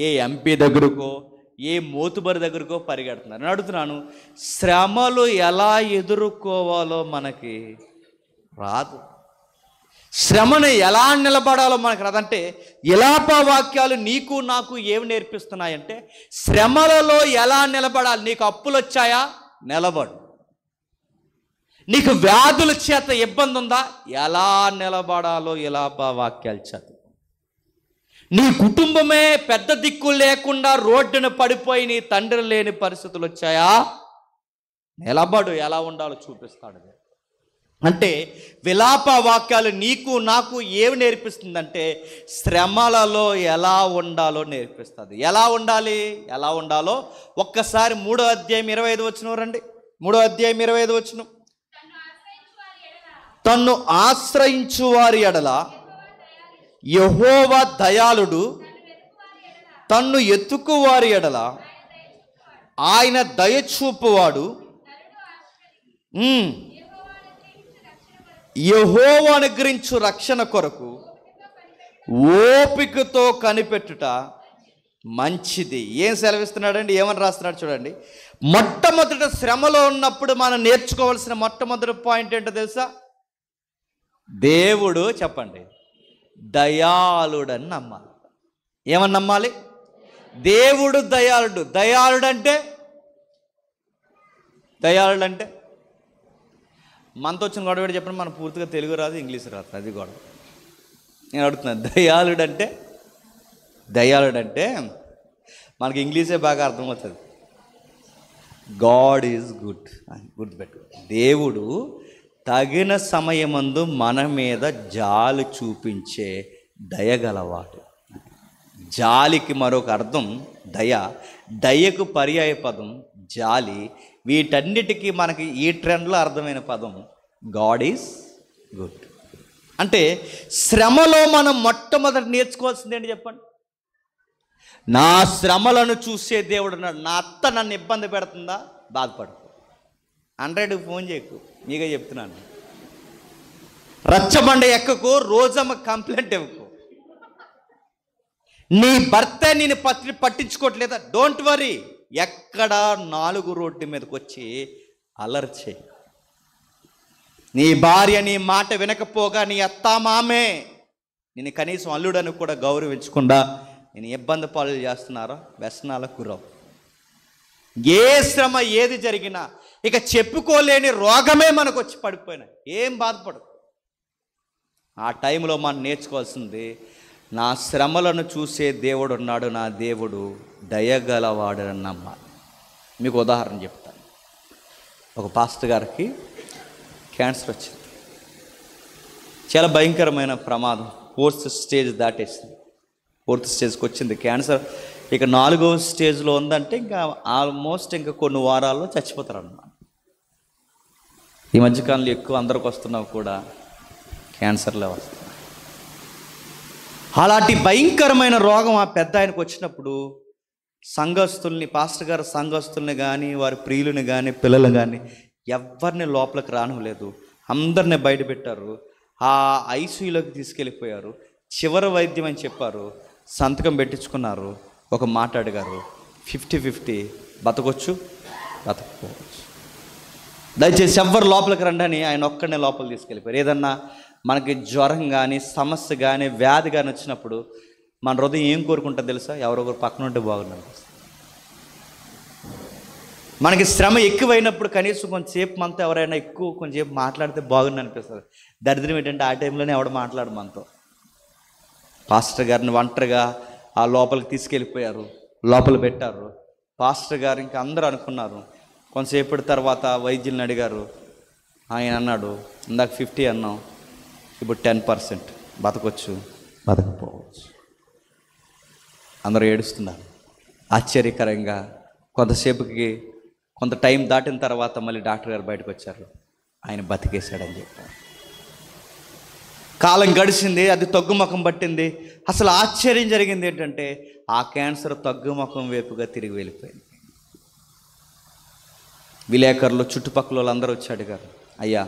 ఏ ఎంపీ దగ్గరకో, ఏ మోతుబరి దగ్గరకో పరిగెడుతున్నారు. నేను అడుగుతున్నాను, శ్రమలు ఎలా ఎదుర్కోవాలో మనకి రాదు, శ్రమను ఎలా నిలబడాలో మనకు రాదంటే విలాప వాక్యాలు నీకు నాకు ఏమి నేర్పిస్తున్నాయంటే శ్రమలలో ఎలా నిలబడాలి. నీకు అప్పులు వచ్చాయా? నిలబడు. నీకు వ్యాధుల చేత ఇబ్బంది ఉందా? ఎలా నిలబడాలో విలాప వాక్యాలు చదువు. నీ కుటుంబమే పెద్ద దిక్కు లేకుండా రోడ్డున పడిపోయి నీ తండ్రి లేని పరిస్థితులు వచ్చాయా? నిలబడు. ఎలా ఉండాలో చూపిస్తాడు. అంటే విలాప వాక్యాలు నీకు నాకు ఏమి నేర్పిస్తుందంటే శ్రమలలో ఎలా ఉండాలో నేర్పిస్తుంది. ఎలా ఉండాలో ఒక్కసారి 3వ అధ్యాయం 25 వచనం రండి. 3వ అధ్యాయం 25 వచనం. తన్ను ఆశ్రయించు వారి ఎడల యెహోవా దయాళుడు, తన్ను ఎత్తుకు వారి ఎడల ఆయన దయచూపువాడు. యెహోవా అనుగ్రహించు రక్షణ కొరకు ఓపికతో కనిపెట్టుట మంచిది. ఏం సెలవిస్తున్నాడండి? ఏమని రాస్తున్నాడు చూడండి. మొట్టమొదట శ్రమలో ఉన్నప్పుడు మనం నేర్చుకోవాల్సిన మొట్టమొదటి పాయింట్ ఏంటో తెలుసా? దేవుడు చెప్పండి దయాళుడని నమ్మాలి. ఏమని నమ్మాలి? దేవుడు దయాళుడు. దయాళుడంటే మనతో వచ్చిన గొడవ చెప్పండి, మనం పూర్తిగా తెలుగు రాదు, ఇంగ్లీష్ రాదు, అది గొడవ. నేను అడుగుతున్నాను, దయాళుడంటే మనకి ఇంగ్లీషే బాగా అర్థమవుతుంది. God is good. గుర్తుపెట్టు, దేవుడు తగిన సమయమందు మన మీద జాలి చూపించే దయగలవాడు. జాలికి మరొక అర్థం దయ, దయకు పర్యాయ పదం జాలి. వీటన్నిటికీ మనకి ఈ ట్రెండ్లో అర్థమైన పదం గాడ్ ఈజ్ గుడ్. అంటే శ్రమలో మనం మొట్టమొదటి నేర్చుకోవాల్సింది ఏంటి చెప్పండి? నా శ్రమలను చూసే దేవుడు ఉన్నాడు. నా అత్త నన్ను ఇబ్బంది పెడుతుందా? బాధపడు. 100కి ఫోన్ చేయకు, మీకే చెప్తున్నాను. రచ్చబండ ఎక్కకు, రోజమ్మ కంప్లైంట్ ఇవ్వకు. నీ భర్త నేను పట్టించుకోవట్లేదా? Don't worry. ఎక్కడ 4 రోడ్డు మీదకి వచ్చి అలర్ చేయి. నీ భార్య నీ మాట వినకపోగా నీ అత్త మామే నేను కనీసం అల్లుడని కూడా గౌరవించకుండా నేను ఇబ్బంది పాలు చేస్తున్నారో వ్యసనాలకు గురవు. ఏ శ్రమ ఏది జరిగినా ఇక చెప్పుకోలేని రోగమే మనకు వచ్చి పడిపోయినా ఏం బాధపడు. ఆ టైంలో మనం నేర్చుకోవాల్సింది, నా శ్రమలను చూసే దేవుడు ఉన్నాడు, నా దేవుడు దయగలవాడు అని నమ్మాలి. మీకు ఉదాహరణ చెప్తాను. ఒక పాస్టర్ గారికి క్యాన్సర్ వచ్చింది. చాలా భయంకరమైన ప్రమాదం. 4th stage దాటేసింది. 4th స్టేజ్కి వచ్చింది క్యాన్సర్. ఇక 4వ స్టేజ్లో ఉందంటే ఇంకా ఆల్మోస్ట్ ఇంకా కొన్ని వారాల్లో చచ్చిపోతారు అన్నమాట. ఈ మధ్యకాలంలో ఎక్కువ అందరికి వస్తున్నావు కూడా క్యాన్సర్లే వస్తున్నాయి. అలాంటి భయంకరమైన రోగం ఆ పెద్ద ఆయనకు వచ్చినప్పుడు సంఘస్థుల్ని, పాస్టర్ గారు సంఘస్థుల్ని కానీ వారి ప్రియులని కానీ పిల్లలు కానీ ఎవరిని లోపలికి రానివ్వలేదు, అందరిని బయట పెట్టారు. ఆ ఐసీయూలోకి తీసుకెళ్ళిపోయారు. చివరి వైద్యం అని చెప్పారు, సంతకం పెట్టించుకున్నారు. ఒక మాట అడిగారు, 50-50 బతకొచ్చు బతకపోవచ్చు, దయచేసి ఎవ్వరు లోపలికి రండి అని ఆయన ఒక్కడనే లోపలికి తీసుకెళ్ళిపోయారు. ఏదన్నా మనకి జ్వరం కానీ సమస్య కానీ వ్యాధి కానీ వచ్చినప్పుడు మన హృదయం ఏం కోరుకుంటుంది తెలుసా? ఎవరొకరు పక్కన ఉంటే బాగున్నారు. మనకి శ్రమ ఎక్కువైనప్పుడు కనీసం కొంచెంసేపు మనతో ఎవరైనా ఎక్కువ కొంచెంసేపు మాట్లాడితే బాగుంది అనిపిస్తుంది. దరిద్రం ఏంటంటే ఆ టైంలోనే ఎవడ మాట్లాడు మనతో. పాస్టర్ గారిని ఒంటరిగా ఆ లోపలికి తీసుకెళ్ళిపోయారు, లోపల పెట్టారు. పాస్టర్ గారు ఇంకా అందరూ అనుకున్నారు. కొంతసేపటి తర్వాత వైద్యుల్ని అడిగారు. ఆయన అన్నాడు, ఇందాక 50 అన్నాం, ఇప్పుడు 10%, బతకొచ్చు బతకపోవచ్చు. అందరూ ఏడుస్తున్నారు. ఆశ్చర్యకరంగా కొంతసేపుకి కొంత టైం దాటిన తర్వాత మళ్ళీ డాక్టర్ గారు బయటకు వచ్చారు. ఆయన బతికేశాడని చెప్పారు. కాలం గడిచింది, అది తగ్గుముఖం పట్టింది. అసలు ఆశ్చర్యం జరిగింది ఏంటంటే ఆ క్యాన్సర్ తగ్గుముఖం వైపుగా తిరిగి వెళ్ళిపోయింది. విలేకరులు, చుట్టుపక్కల వాళ్ళందరూ వచ్చి అడిగారు, అయ్యా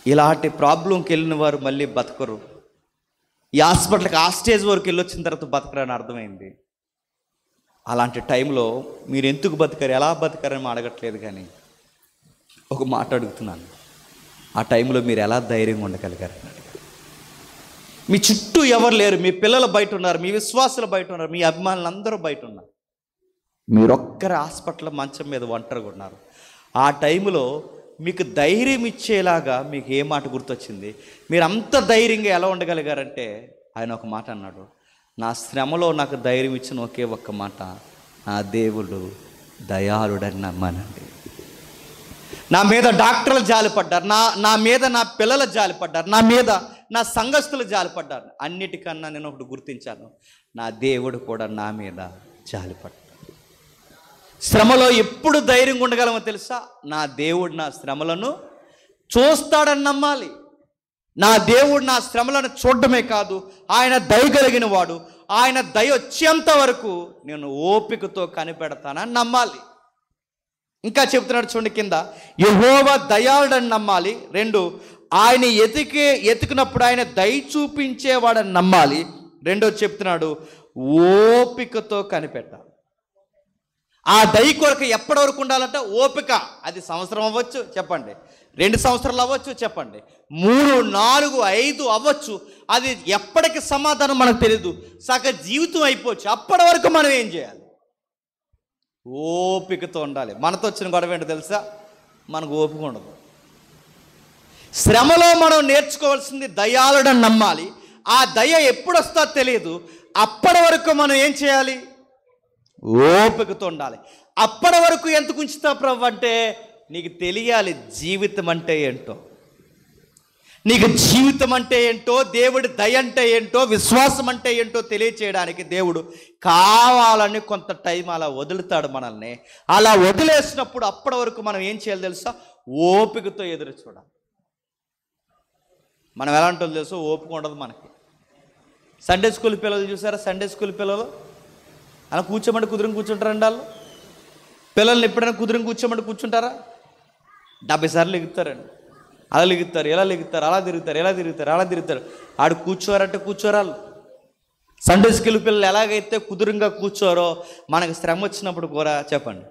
ఇలాంటి ప్రాబ్లంకి వెళ్ళిన వారు మళ్ళీ బతకరు, ఈ హాస్పిటల్కి ఆ స్టేజ్ వరకు వెళ్ళొచ్చిన తర్వాత బతకరని అర్థమైంది. అలాంటి టైంలో మీరు ఎందుకు బతకారు, ఎలా బతకారని అడగట్లేదు, కానీ ఒక మాట అడుగుతున్నాను, ఆ టైంలో మీరు ఎలా ధైర్యంగా ఉండగలిగారు? మీ చుట్టూ ఎవరు లేరు, మీ పిల్లలు బయట ఉన్నారు, మీ విశ్వాసులు బయట ఉన్నారు, మీ అభిమానులు అందరూ బయట ఉన్నారు, మీరొక్కరు హాస్పిటల్ మంచం మీద ఒంటరిగా ఉన్నారు. ఆ టైంలో మీకు ధైర్యం ఇచ్చేలాగా మీకు ఏ మాట గుర్తొచ్చింది? మీరు అంత ధైర్యంగా ఎలా ఉండగలిగారంటే ఆయన ఒక మాట అన్నాడు, నా శ్రమలో నాకు ధైర్యం ఇచ్చిన ఒకే ఒక్క మాట, నా దేవుడు దయాళుడని నమ్మానండి. నా మీద డాక్టర్లు జాలిపడ్డారు, నా మీద నా పిల్లలు జాలిపడ్డారు, నా మీద నా సంఘస్థులు జాలిపడ్డారు. అన్నిటికన్నా నేను ఒకటి గుర్తించాను, నా దేవుడు కూడా నా మీద జాలిపడ్డాడు. శ్రమలో ఎప్పుడు ధైర్యంగా ఉండగలమో తెలుసా? నా దేవుడు నా శ్రమలను చూస్తాడని నమ్మాలి. నా దేవుడు నా శ్రమలను చూడడమే కాదు, ఆయన దయ కలిగిన వాడు, ఆయన దయ వచ్చేంత వరకు నేను ఓపికతో కనిపెడతానని నమ్మాలి. ఇంకా చెప్తున్నాడు చూడండి కింద, యెహోవా దయాళుడని నమ్మాలి. 2, ఆయన ఎతికినప్పుడు ఆయన దయ చూపించేవాడని నమ్మాలి. 2 చెప్తున్నాడు, ఓపికతో కనిపెట్టాలి. ఆ దయ కొరకు ఎప్పటి వరకు ఉండాలంటే ఓపిక. అది సంవత్సరం అవ్వచ్చు చెప్పండి, 2 సంవత్సరాలు అవ్వచ్చు చెప్పండి, 3, 4, 5 అవ్వచ్చు. అది ఎప్పటికి సమాధానం మనకు తెలియదు, సగ జీవితం అయిపోవచ్చు. అప్పటి వరకు మనం ఏం చేయాలి? ఓపికతో ఉండాలి. మనతో వచ్చిన గొడవ ఏంటో తెలుసా? మనకు ఓపిక ఉండదు. శ్రమలో మనం నేర్చుకోవాల్సింది దయాళుడని నమ్మాలి. ఆ దయ ఎప్పుడు వస్తుందో తెలియదు, అప్పటి వరకు మనం ఏం చేయాలి? ఓపికతో ఉండాలి. అప్పటి వరకు ఎందుకు ఉంచుతావు ప్రభు అంటే, నీకు తెలియాలి జీవితం అంటే ఏంటో, నీకు జీవితం అంటే ఏంటో, దేవుడి దయ అంటే ఏంటో, విశ్వాసం అంటే ఏంటో తెలియచేయడానికి దేవుడు కావాలని కొంత టైం అలా వదులుతాడు మనల్ని. అలా వదిలేసినప్పుడు అప్పటి వరకు మనం ఏం చేయాలి తెలుసా? ఓపికతో ఎదురు చూడాలి. మనం ఎలా ఉంటుంది తెలుసా? ఓపిక ఉండదు మనకి. సండే స్కూల్ పిల్లలు చూసారా? సండే స్కూల్ పిల్లలు అలా కూర్చోమంటే కుదురుని కూర్చుంటారండి. వాళ్ళు పిల్లల్ని ఎప్పుడైనా కుదురుని కూర్చోమంటే కూర్చుంటారా? 70 సార్లు ఎగుతారండి. అలా లెగుతారు, ఎలా లెగుతారు, అలా తిరుగుతారు, ఎలా తిరుగుతారు, అలా తిరుగుతారు. ఆడు కూర్చోరంటే కూర్చోరాలు. సండే స్కూల్ పిల్లలు ఎలాగైతే కుదురుగా కూర్చోరో, మనకు శ్రమ వచ్చినప్పుడు కూడా చెప్పండి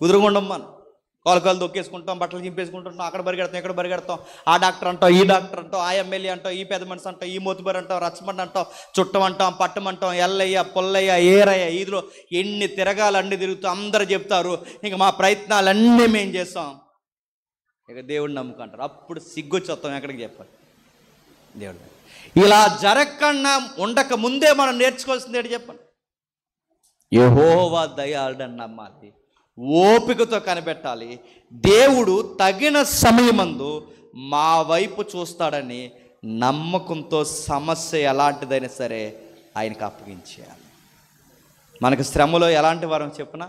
కుదురుగా ఉండం. మనం కాలు దొక్కేసుకుంటాం, బట్టలు చింపేసుకుంటుంటాం, అక్కడ పరిగెడతాం, ఇక్కడ పరిగెడతాం, ఆ డాక్టర్ అంటాం, ఈ డాక్టర్ అంటాం, ఆ ఎమ్మెల్యే అంటాం, ఈ పెద్ద మనిషి అంటాం, ఈ మోతుబరి అంటాం, రచ్చబండి అంటాం, చుట్టం అంటాం, పట్టం అంటాం, ఎల్లయ్య, పొల్లయ్య, ఏరయ్య, ఈదులో ఎన్ని తిరగాలు అన్ని తిరుగుతూ అందరూ చెప్తారు. ఇంక మా ప్రయత్నాలన్నీ మేము చేస్తాం, ఇక దేవుడిని నమ్ముకుంటారు. అప్పుడు సిగ్గొచ్చేస్తాం ఎక్కడికి చెప్పాలి దేవుడు. ఇలా జరగకుండా ఉండక ముందే మనం నేర్చుకోవాల్సింది ఏంటి చెప్పండి? యెహోవా దయాళుడని నమ్మాలి, ఓపికతో కనిపెట్టాలి. దేవుడు తగిన సమయమందు మా వైపు చూస్తాడని నమ్మకంతో సమస్య ఎలాంటిదైనా సరే ఆయనకు అప్పగించేయాలి. మనకు శ్రమలో ఎలాంటి వారం చెప్పినా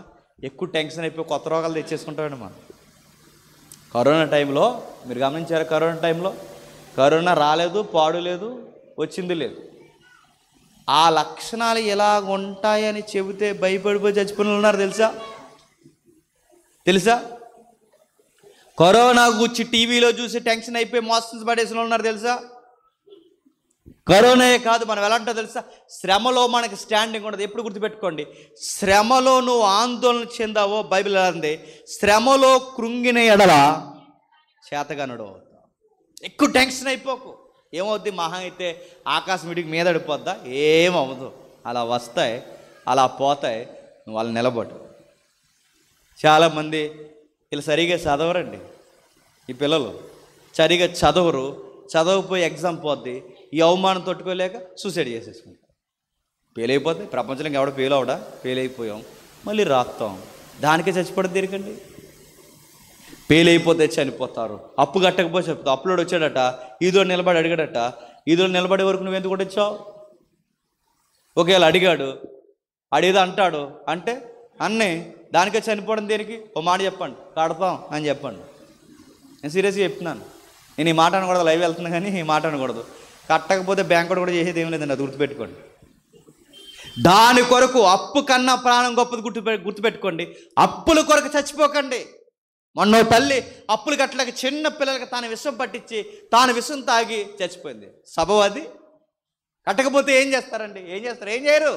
ఎక్కువ టెన్షన్ అయిపోయి కొత్త రోగాలు తెచ్చేసుకుంటామండి మనం. కరోనా టైంలో మీరు గమనించారు, కరోనా టైంలో కరోనా రాలేదు, పాడు లేదు, వచ్చింది లేదు. ఆ లక్షణాలు ఎలా ఉంటాయని చెబితే భయపడిపోయి చచ్చిపోయిన ఉన్నారు తెలుసా? కరోనా గురించి టీవీలో చూసి టెన్షన్ అయిపోయి మోషన్స్ పడేసిన వాళ్ళు ఉన్నారు తెలుసా. కరోనాయే కాదు, మనం ఎలా అంటో తెలుసా, శ్రమలో మనకి స్టాండింగ్ ఉండదు. ఎప్పుడు గుర్తుపెట్టుకోండి, శ్రమలో నువ్వు ఆందోళన చెందావో బైబిల్ ఎలా ఉంది, శ్రమలో కృంగిన ఎడల చేతగానుడు అవుతావు. ఎక్కువ టెన్షన్ అయిపోకు. ఏమవుద్ది, మహా అయితే ఆకాశం వీడికి మీద పడిపోద్దా, ఏమవ్వదు. అలా వస్తాయి, అలా పోతాయి, నువ్వు వాళ్ళు నిలబడు. చాలామంది వీళ్ళు సరిగా చదవరండి. ఈ పిల్లలు సరిగా చదవరు, చదవకపోయి ఎగ్జామ్ పోద్ది, ఈ అవమానం తట్టుకోలేక సూసైడ్ చేసేసుకుంటాం. ఫెయిల్ అయిపోతే ప్రపంచంలో ఎవడ ఫెయిల్ అవడా, ఫెయిల్ అయిపోయాం, మళ్ళీ రాస్తాం, దానికే చచ్చిపోవడం తిరగండి. ఫెయిల్ అయిపోతే చనిపోతారు. అప్పు కట్టకపోతే చెప్తావు, అప్పులోడు వచ్చాడట, ఈదో నిలబడి అడిగాడట, ఈదో నిలబడే వరకు నువ్వు ఎందుకు వచ్చావు. ఒకవేళ అడిగాడు, అడిగేదో అంటాడు అంటే అన్నీ దానికే చనిపోవడం దేనికి, ఓ మాట చెప్పండి, కడతాం అని చెప్పండి. నేను సీరియస్గా చెప్తున్నాను. నేను ఈ మాట అనకూడదు, లైవ్ వెళ్తున్నా కానీ ఈ మాట అనకూడదు. కట్టకపోతే బ్యాంక్ కూడా చేసేది ఏం లేదండి, అది గుర్తుపెట్టుకోండి. దాని కొరకు అప్పు కన్నా ప్రాణం గొప్పది గుర్తుపెట్టుకోండి. అప్పుల కొరకు చచ్చిపోకండి. మొన్న తల్లి అప్పులు కట్టలేక చిన్న పిల్లలకి తాను విషం పట్టించి తాను విషం తాగి చచ్చిపోయింది. సబవాది. కట్టకపోతే ఏం చేస్తారండి, ఏం చేస్తారు, ఏం చేయరు.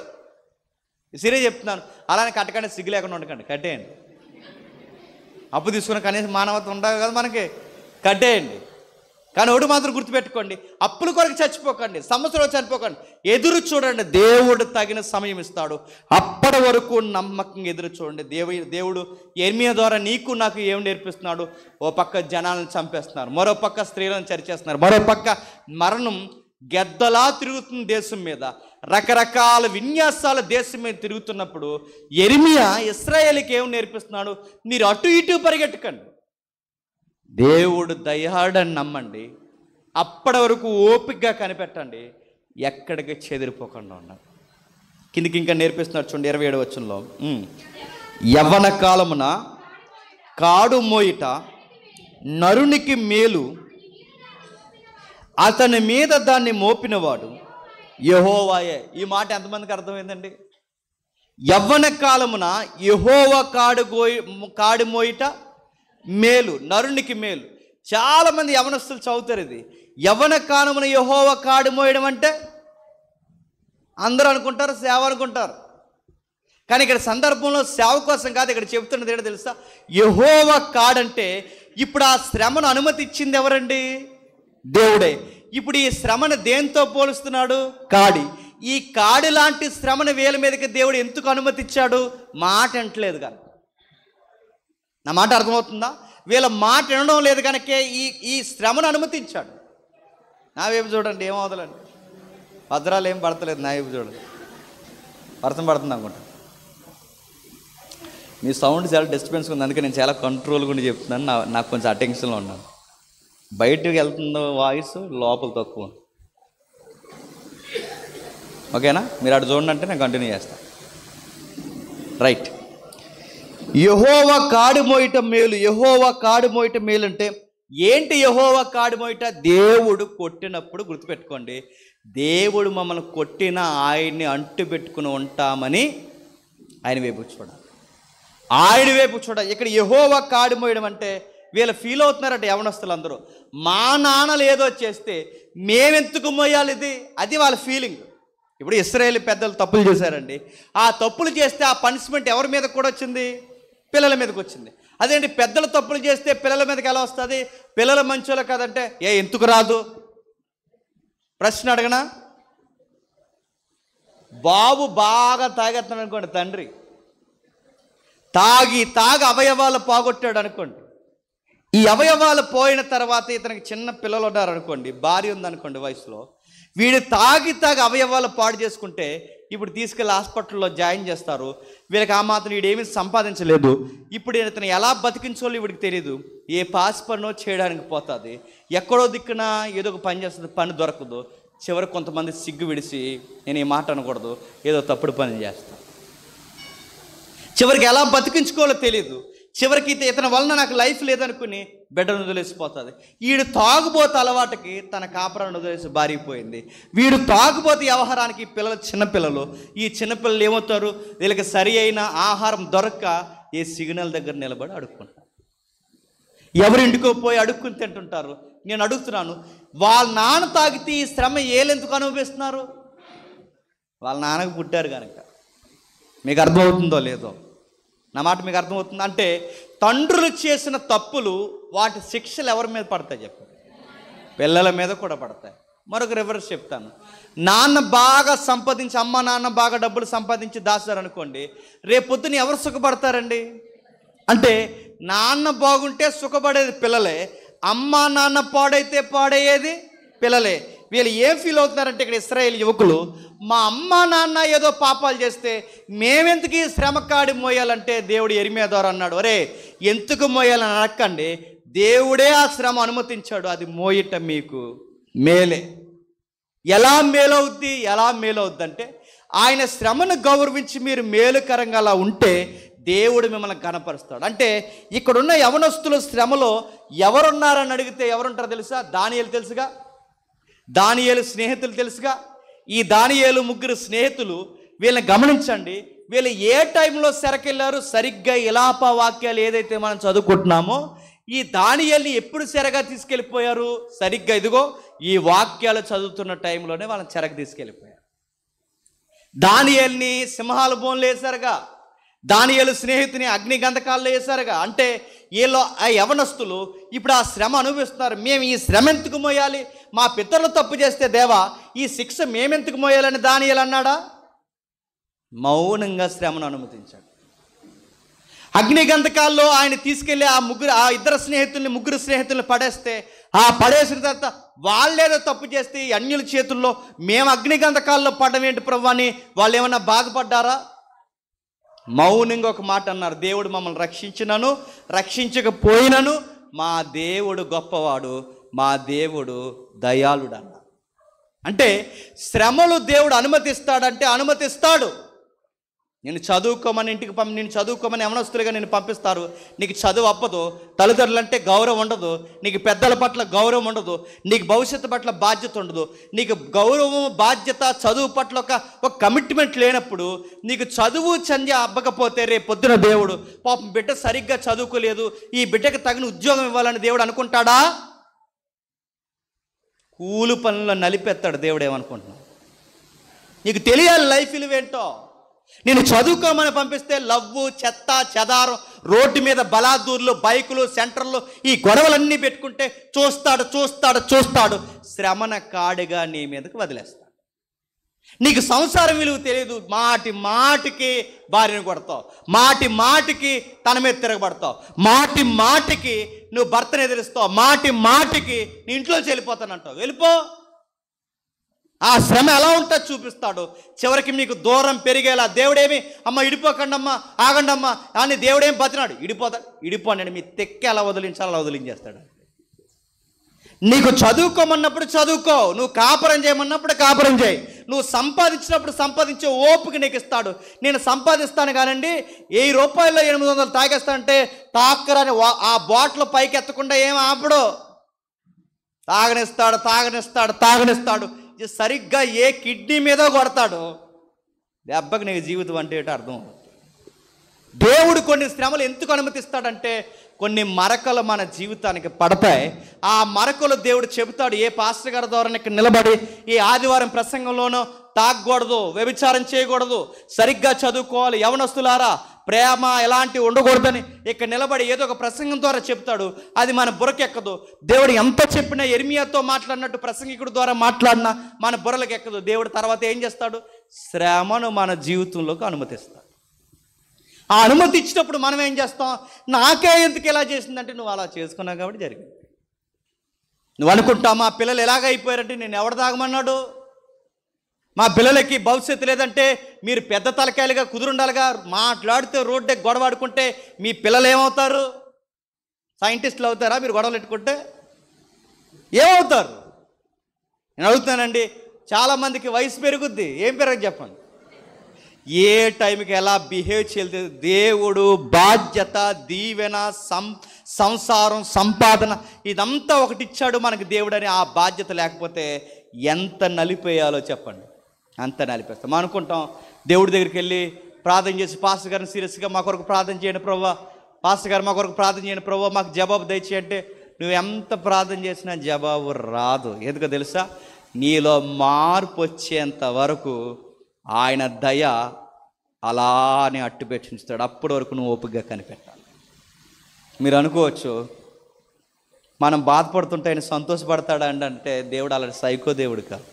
సీరియస్ చెప్తున్నాను. అలానే కట్టకండి, సిగ్గు లేకుండా ఉండకండి, కట్టేయండి. అప్పు తీసుకున్న కనీసం మానవత్వం ఉండదు కదా మనకి, కట్టేయండి. కానీ ఒకటి మాత్రం గుర్తుపెట్టుకోండి, అప్పుల కొరకు చచ్చిపోకండి, సంవత్సరం చనిపోకండి, ఎదురు చూడండి. దేవుడు తగిన సమయం ఇస్తాడు, అప్పటి వరకు నమ్మకంగా ఎదురు చూడండి. దేవుడు యెర్మీయా ద్వారా నీకు నాకు ఏం నేర్పిస్తున్నాడు. ఓ పక్క జనాలను చంపేస్తున్నారు, మరో పక్క స్త్రీలను చరిచేస్తున్నారు, మరో పక్క మరణం గెద్దలా తిరుగుతుంది దేశం మీద, రకరకాల విన్యాసాల దేశం మీద తిరుగుతున్నప్పుడు యెర్మీయా ఇశ్రాయేలుకి ఏం నేర్పిస్తున్నాడు, మీరు అటు ఇటు పరిగెట్టకండి, దేవుడు దయాడని నమ్మండి, అప్పటి వరకు ఓపికగా కనిపెట్టండి, ఎక్కడికి చెదిరిపోకుండా ఉన్నారు. కిందికి ఇంకా నేర్పిస్తున్నారు చూడండి 27వ వచనంలో, యవ్వన కాలమున కాడు మోయిట నరునికి మేలు, అతని మీద దాన్ని మోపినవాడు యెహోవాయే. ఈ మాట ఎంతమందికి అర్థమైందండి? యవ్వన కాలమున యెహోవా కాడు మోయిట మేలు, నరునికి మేలు. చాలామంది యవనస్తులు చదువుతారు ఇది. యవ్వన కాలమున యెహోవా కాడు మోయడం అంటే అందరూ అనుకుంటారు సేవ అనుకుంటారు. కానీ ఇక్కడ సందర్భంలో సేవ కోసం కాదు, ఇక్కడ చెబుతున్నది ఏంటో తెలుసా, యెహోవా కాడంటే ఇప్పుడు ఆ శ్రమను అనుమతి ఇచ్చింది ఎవరండి? దేవుడే. ఇప్పుడు ఈ శ్రమను దేంతో పోలుస్తున్నాడు? కాడి. ఈ కాడి లాంటి శ్రమను వేల మీదకి దేవుడు ఎందుకు అనుమతి ఇచ్చాడు? మాట అంటలేదు కానీ. నా మాట అర్థమవుతుందా? వీళ్ళ మాట వినడం లేదు కనుకే ఈ శ్రమను అనుమతించాడు. నా వైపు చూడండి, ఏమవుతుందండి, భద్రాలు ఏం పడతలేదు, నా వైపు చూడండి, వర్షం పడుతుంది అనుకుంటా. మీ సౌండ్ చాలా డిస్టర్బెన్స్ ఉంది, అందుకే నేను చాలా కంట్రోల్గా ఉండి చెప్తున్నాను. నాకు కొంచెం అటెన్షన్లో ఉన్నాను. బయటకు వెళ్తున్న వాయిస్ లోపల తక్కువ. ఓకేనా? మీరు అటు చూడండి అంటే నేను కంటిన్యూ చేస్తాను. రైట్. యెహోవా కాడు మోయట మేలు. యెహోవా కాడు మోయట మేలు అంటే ఏంటి? యెహోవా కాడు మోయట, దేవుడు కొట్టినప్పుడు గుర్తుపెట్టుకోండి, దేవుడు మమ్మల్ని కొట్టిన ఆయన్ని అంటు పెట్టుకుని ఉంటామని ఆయన వైపు చూడాలి, ఆయన వైపు చూడాలి. ఇక్కడ యెహోవా కాడు మోయడం అంటే వీళ్ళు ఫీల్ అవుతున్నారట యవనస్తులందరూ, మా నాన్నలు ఏదో చేస్తే మేమెందుకు మోయాలి ఇది, అది వాళ్ళ ఫీలింగ్. ఇప్పుడు ఇశ్రాయేలు పెద్దలు తప్పులు చేశారండి, ఆ తప్పులు చేస్తే ఆ పనిష్మెంట్ ఎవరి మీద కూడా వచ్చింది? పిల్లల మీదకి వచ్చింది. అదేంటి, పెద్దలు తప్పులు చేస్తే పిల్లల మీదకి ఎలా వస్తుంది? పిల్లల మంచోళ్ళు కదంటే ఎందుకు రాదు? ప్రశ్న అడగనా? బాబు బాగా తాగేస్తున్నాడు అనుకోండి, తండ్రి తాగి అవయవాలు పోగొట్టాడు అనుకోండి. ఈ అవయవాలు పోయిన తర్వాత ఇతనికి చిన్న పిల్లలు ఉన్నారనుకోండి, భార్య ఉందనుకోండి వయసులో, వీడు తాగి అవయవాలు పాడు చేసుకుంటే ఇప్పుడు తీసుకెళ్ళి హాస్పిటల్లో జాయిన్ చేస్తారు. వీళ్ళకి ఆ మాత్రం వీడేమీ సంపాదించలేదు. ఇప్పుడు ఇతను ఎలా బతికించాలో వీడికి తెలియదు. ఏ పాస్ పనో చేయడానికి పోతుంది, ఎక్కడో దిక్కున ఏదో ఒక పని చేస్తుంది, పని దొరకదు. చివరికి కొంతమంది సిగ్గు విడిచి, నేను ఈ మాట అనకూడదు, ఏదో తప్పుడు పని చేస్తాను. చివరికి ఎలా బతికించుకోవాలో తెలియదు. చివరికి ఇతని వలన నాకు లైఫ్ లేదనుకుని బిడ్డను వదిలేసిపోతుంది. వీడు తాగుబోతే అలవాటుకి తన కాపురాన్ని వదిలేసి బారిపోయింది. వీడు తాగుబోతే వ్యవహారానికి పిల్లలు, చిన్నపిల్లలు, ఈ చిన్నపిల్లలు ఏమవుతారు? వీళ్ళకి సరి అయిన ఆహారం దొరక్క ఏ సిగ్నల్ దగ్గర నిలబడి అడుక్కుంటారు. ఎవరింటికో పోయి అడుక్కుని తింటుంటారు. నేను అడుగుతున్నాను, వాళ్ళ నాన్న తాగితే ఈ శ్రమ ఏలెందుకు అనుభవిస్తున్నారు? వాళ్ళ నాన్నకు పుట్టారు కనుక. మీకు అర్థమవుతుందో లేదో నా మాట? మీకు అర్థమవుతుంది అంటే తండ్రులు చేసిన తప్పులు వాటి శిక్షలు ఎవరి మీద పడతాయి చెప్పండి? పిల్లల మీద కూడా పడతాయి. మరొక రివర్స్ చెప్తాను. నాన్న బాగా సంపాదించి, అమ్మ నాన్న బాగా డబ్బులు సంపాదించి దాచారనుకోండి, రేపొద్దున ఎవరు సుఖపడతారండి? అంటే నాన్న బాగుంటే సుఖపడేది పిల్లలే, అమ్మ నాన్న పాడైతే పాడయ్యేది పిల్లలే. వీళ్ళు ఏం ఫీల్ అవుతున్నారంటే ఇక్కడ ఇశ్రాయేలు యువకులు, మా అమ్మ నాన్న ఏదో పాపాలు చేస్తే మేమెందుకు ఈ శ్రమ కాడి మోయాలంటే దేవుడు యెరెమీయా ద్వారా అన్నాడు, ఒరే ఎందుకు మోయాలని అడక్కండి, దేవుడే ఆ శ్రమ అనుమతించాడు, అది మోయట మీకు మేలే. ఎలా మేలవుద్ది? ఎలా మేలవుద్ది అంటే ఆయన శ్రమను గౌరవించి మీరు మేలుకరంగా అలా ఉంటే దేవుడు మిమ్మల్ని ఘనపరుస్తాడు. అంటే ఇక్కడున్న యవనస్తుల శ్రమలో ఎవరున్నారని అడిగితే ఎవరుంటారో తెలుసా? దానియేలు తెలుసుగా, దానియేలు స్నేహితులు తెలుసుగా. ఈ దానియేలు ముగ్గురు స్నేహితులు, వీళ్ళని గమనించండి. వీళ్ళు ఏ టైంలో సెరకెళ్ళారు? సరిగ్గా ఇలాప వాక్యాలు ఏదైతే మనం చదువుకుంటున్నామో ఈ దానియేలుని ఎప్పుడు చెరగా తీసుకెళ్ళిపోయారు? సరిగ్గా ఇదిగో ఈ వాక్యాలు చదువుతున్న టైంలోనే వాళ్ళని చెరకు తీసుకెళ్ళిపోయారు. దానియేలుని సింహాల బోన్లు వేశారుగా, దానియేలు స్నేహితుని అగ్ని గంధకాల్లో వేశారుగా. అంటే వీళ్ళు ఆ యవనస్తులు ఇప్పుడు ఆ శ్రమ అనుభవిస్తున్నారు. మేము ఈ శ్రమ ఎందుకు మోయాలి? మా పితరులు తప్పు చేస్తే దేవా ఈ శిక్ష మేమెందుకు మోయాలని దానియేలు అన్నాడా? మౌనంగా శ్రమను అనుమతించాడు. అగ్ని గంధకాల్లో ఆయన తీసుకెళ్ళి ఆ ఇద్దరు స్నేహితుల్ని, ముగ్గురు స్నేహితుల్ని పడేస్తే, ఆ పడేసిన తర్వాత వాళ్ళేదో తప్పు చేస్తే ఈ అన్యుల చేతుల్లో మేము అగ్ని గంధకాల్లో పడడం ఏంటి ప్రభు అని వాళ్ళు ఏమన్నా బాధపడ్డారా? మౌనంగా ఒక మాట అన్నారు, దేవుడు మమ్మల్ని రక్షించినను రక్షించకపోయినను మా దేవుడు గొప్పవాడు, మా దేవుడు దయాళుడు అన్న. అంటే శ్రమలు దేవుడు అనుమతిస్తాడంటే అనుమతిస్తాడు. నేను చదువుకోమని ఇంటికి నేను చదువుకోమని యవనస్తులుగా నేను పంపిస్తారు. నీకు చదువు అప్పదు, తల్లిదండ్రులు అంటే గౌరవం ఉండదు, నీకు పెద్దల పట్ల గౌరవం ఉండదు, నీకు భవిష్యత్తు పట్ల బాధ్యత ఉండదు. నీకు గౌరవం, బాధ్యత, చదువు పట్ల ఒక కమిట్మెంట్ లేనప్పుడు నీకు చదువు చంద్య అబ్బకపోతే రేపు పొద్దున దేవుడు పాపం బిడ్డ సరిగ్గా చదువుకోలేదు, ఈ బిడ్డకు తగిన ఉద్యోగం ఇవ్వాలని దేవుడు అనుకుంటాడా? కూలు పనుల్లో నలిపెత్తాడు దేవుడు. ఏమనుకుంటున్నావు? నీకు తెలియాలి లైఫ్ విలువేంటో. నేను చదువుకోమని పంపిస్తే లవ్వు, చెత్త, చెదారం, రోడ్డు మీద బలాదూర్లు, బైకులు, సెంటర్లు, ఈ గొడవలన్నీ పెట్టుకుంటే చూస్తాడు. శ్రమన కాడిగా నీ మీదకి వదిలేస్తాడు. నీకు సంసారం విలువ తెలియదు. మాటి మాటికి భార్యను కొడతావు, మాటి మాటికి తన మీద తిరగబడతావు, మాటి మాటికి నువ్వు భర్తను ఎదిరిస్తావు, మాటి మాటికి నీ ఇంట్లోంచి వెళ్ళిపోతానంటావు. వెళ్ళిపో. ఆ శ్రమ ఎలా ఉంటుందో చూపిస్తాడు. చివరికి మీకు దూరం పెరిగేలా దేవుడేమి అమ్మ ఇడిపోకండి అమ్మ, ఆగండి అమ్మ అని దేవుడేమి బతినాడు, ఇడిపోండి మీ తెక్కి ఎలా వదిలించాలో అలా వదిలించేస్తాడు. నీకు చదువుకోమన్నప్పుడు చదువుకో, నువ్వు కాపురం చేయమన్నప్పుడు కాపురం చేయి, నువ్వు సంపాదించినప్పుడు సంపాదించే ఓపిక నీకు ఇస్తాడు. నేను సంపాదిస్తాను కానండి, 1000 రూపాయల్లో 800 తాగేస్తానంటే తాక్కరని ఆ బాటిల్ పైకి ఎత్తకుండా ఏం ఆపడు, తాగనిస్తాడు. సరిగ్గా ఏ కిడ్నీ మీద కొడతాడు, దెబ్బకి నీకు జీవితం అంటే ఏంటో అర్థం. దేవుడు కొన్ని శ్రమలు ఎందుకు అనుమతిస్తాడంటే కొన్ని మరకలు మన జీవితానికి పడతాయి. ఆ మరకలు దేవుడు చెబుతాడు. ఏ పాస్టర్ గారి ద్వారా ఇక్కడ నిలబడి ఈ ఆదివారం ప్రసంగంలోనూ తాగకూడదు, వ్యభిచారం చేయకూడదు, సరిగ్గా చదువుకోవాలి, యవనస్తులారా ప్రేమ ఎలాంటి ఉండకూడదని ఇక్కడ నిలబడి ఏదో ఒక ప్రసంగం ద్వారా చెప్తాడు. అది మన బుర్రకెక్కదు. దేవుడు ఎంత చెప్పినా యెరెమీయాతో మాట్లాడినట్టు ప్రసంగికుడి ద్వారా మాట్లాడినా మన బుర్రలకు ఎక్కదు. దేవుడు తర్వాత ఏం చేస్తాడు? శ్రమను మన జీవితంలోకి అనుమతిస్తాడు. ఆ అనుమతి ఇచ్చినప్పుడు మనం ఏం చేస్తాం? నాకే ఎందుకు ఇలా చేసిందంటే నువ్వు అలా చేసుకున్నావు కాబట్టి జరిగింది. నువ్వు అనుకుంటావు మా పిల్లలు ఎలాగ అయిపోయారంటే నేను ఎవడు తాగమన్నాడు, మా పిల్లలకి భవిష్యత్తు లేదంటే మీరు పెద్ద తలకాయలుగా కుదురుండాలిగా, మాట్లాడితే రోడ్డే గొడవ ఆడుకుంటే మీ పిల్లలు ఏమవుతారు? సైంటిస్టులు అవుతారా? మీరు గొడవలు పెట్టుకుంటే ఏమవుతారు? నేను అడుగుతానండి. చాలామందికి వయసు పెరుగుద్ది, ఏం పెరగదు చెప్పండి. ఏ టైంకి ఎలా బిహేవ్ చేయలేదు. దేవుడు బాధ్యత, దీవెన, సంసారం, సంపాదన ఇదంతా ఒకటి ఇచ్చాడు మనకి దేవుడు అని. ఆ బాధ్యత లేకపోతే ఎంత నలిపేయాలో చెప్పండి, అంత నలిపేస్తాం. మనం అనుకుంటాం దేవుడి దగ్గరికి వెళ్ళి ప్రార్థన చేసి పాస్టర్ గారిని సీరియస్గా మా కొరకు ప్రార్థన చేయండి ప్రభువా, పాస్టర్ గారు మా కొరకు ప్రార్థన చేయండి, ప్రభువా మాకు జవాబు దయచేయి అంటే నువ్వు ఎంత ప్రార్థన చేసినా జవాబు రాదు. ఎందుకో తెలుసా? నీలో మార్పు వచ్చేంత వరకు ఆయన దయ అలానే అట్టు పెట్టించుతాడు. అప్పటి వరకు నువ్వు ఓపికగా కనిపెట్టాలి. మీరు అనుకోవచ్చు, మనం బాధపడుతుంటే ఆయన సంతోషపడతాడా అంటే దేవుడు అలాంటి సైకో దేవుడు కాదు.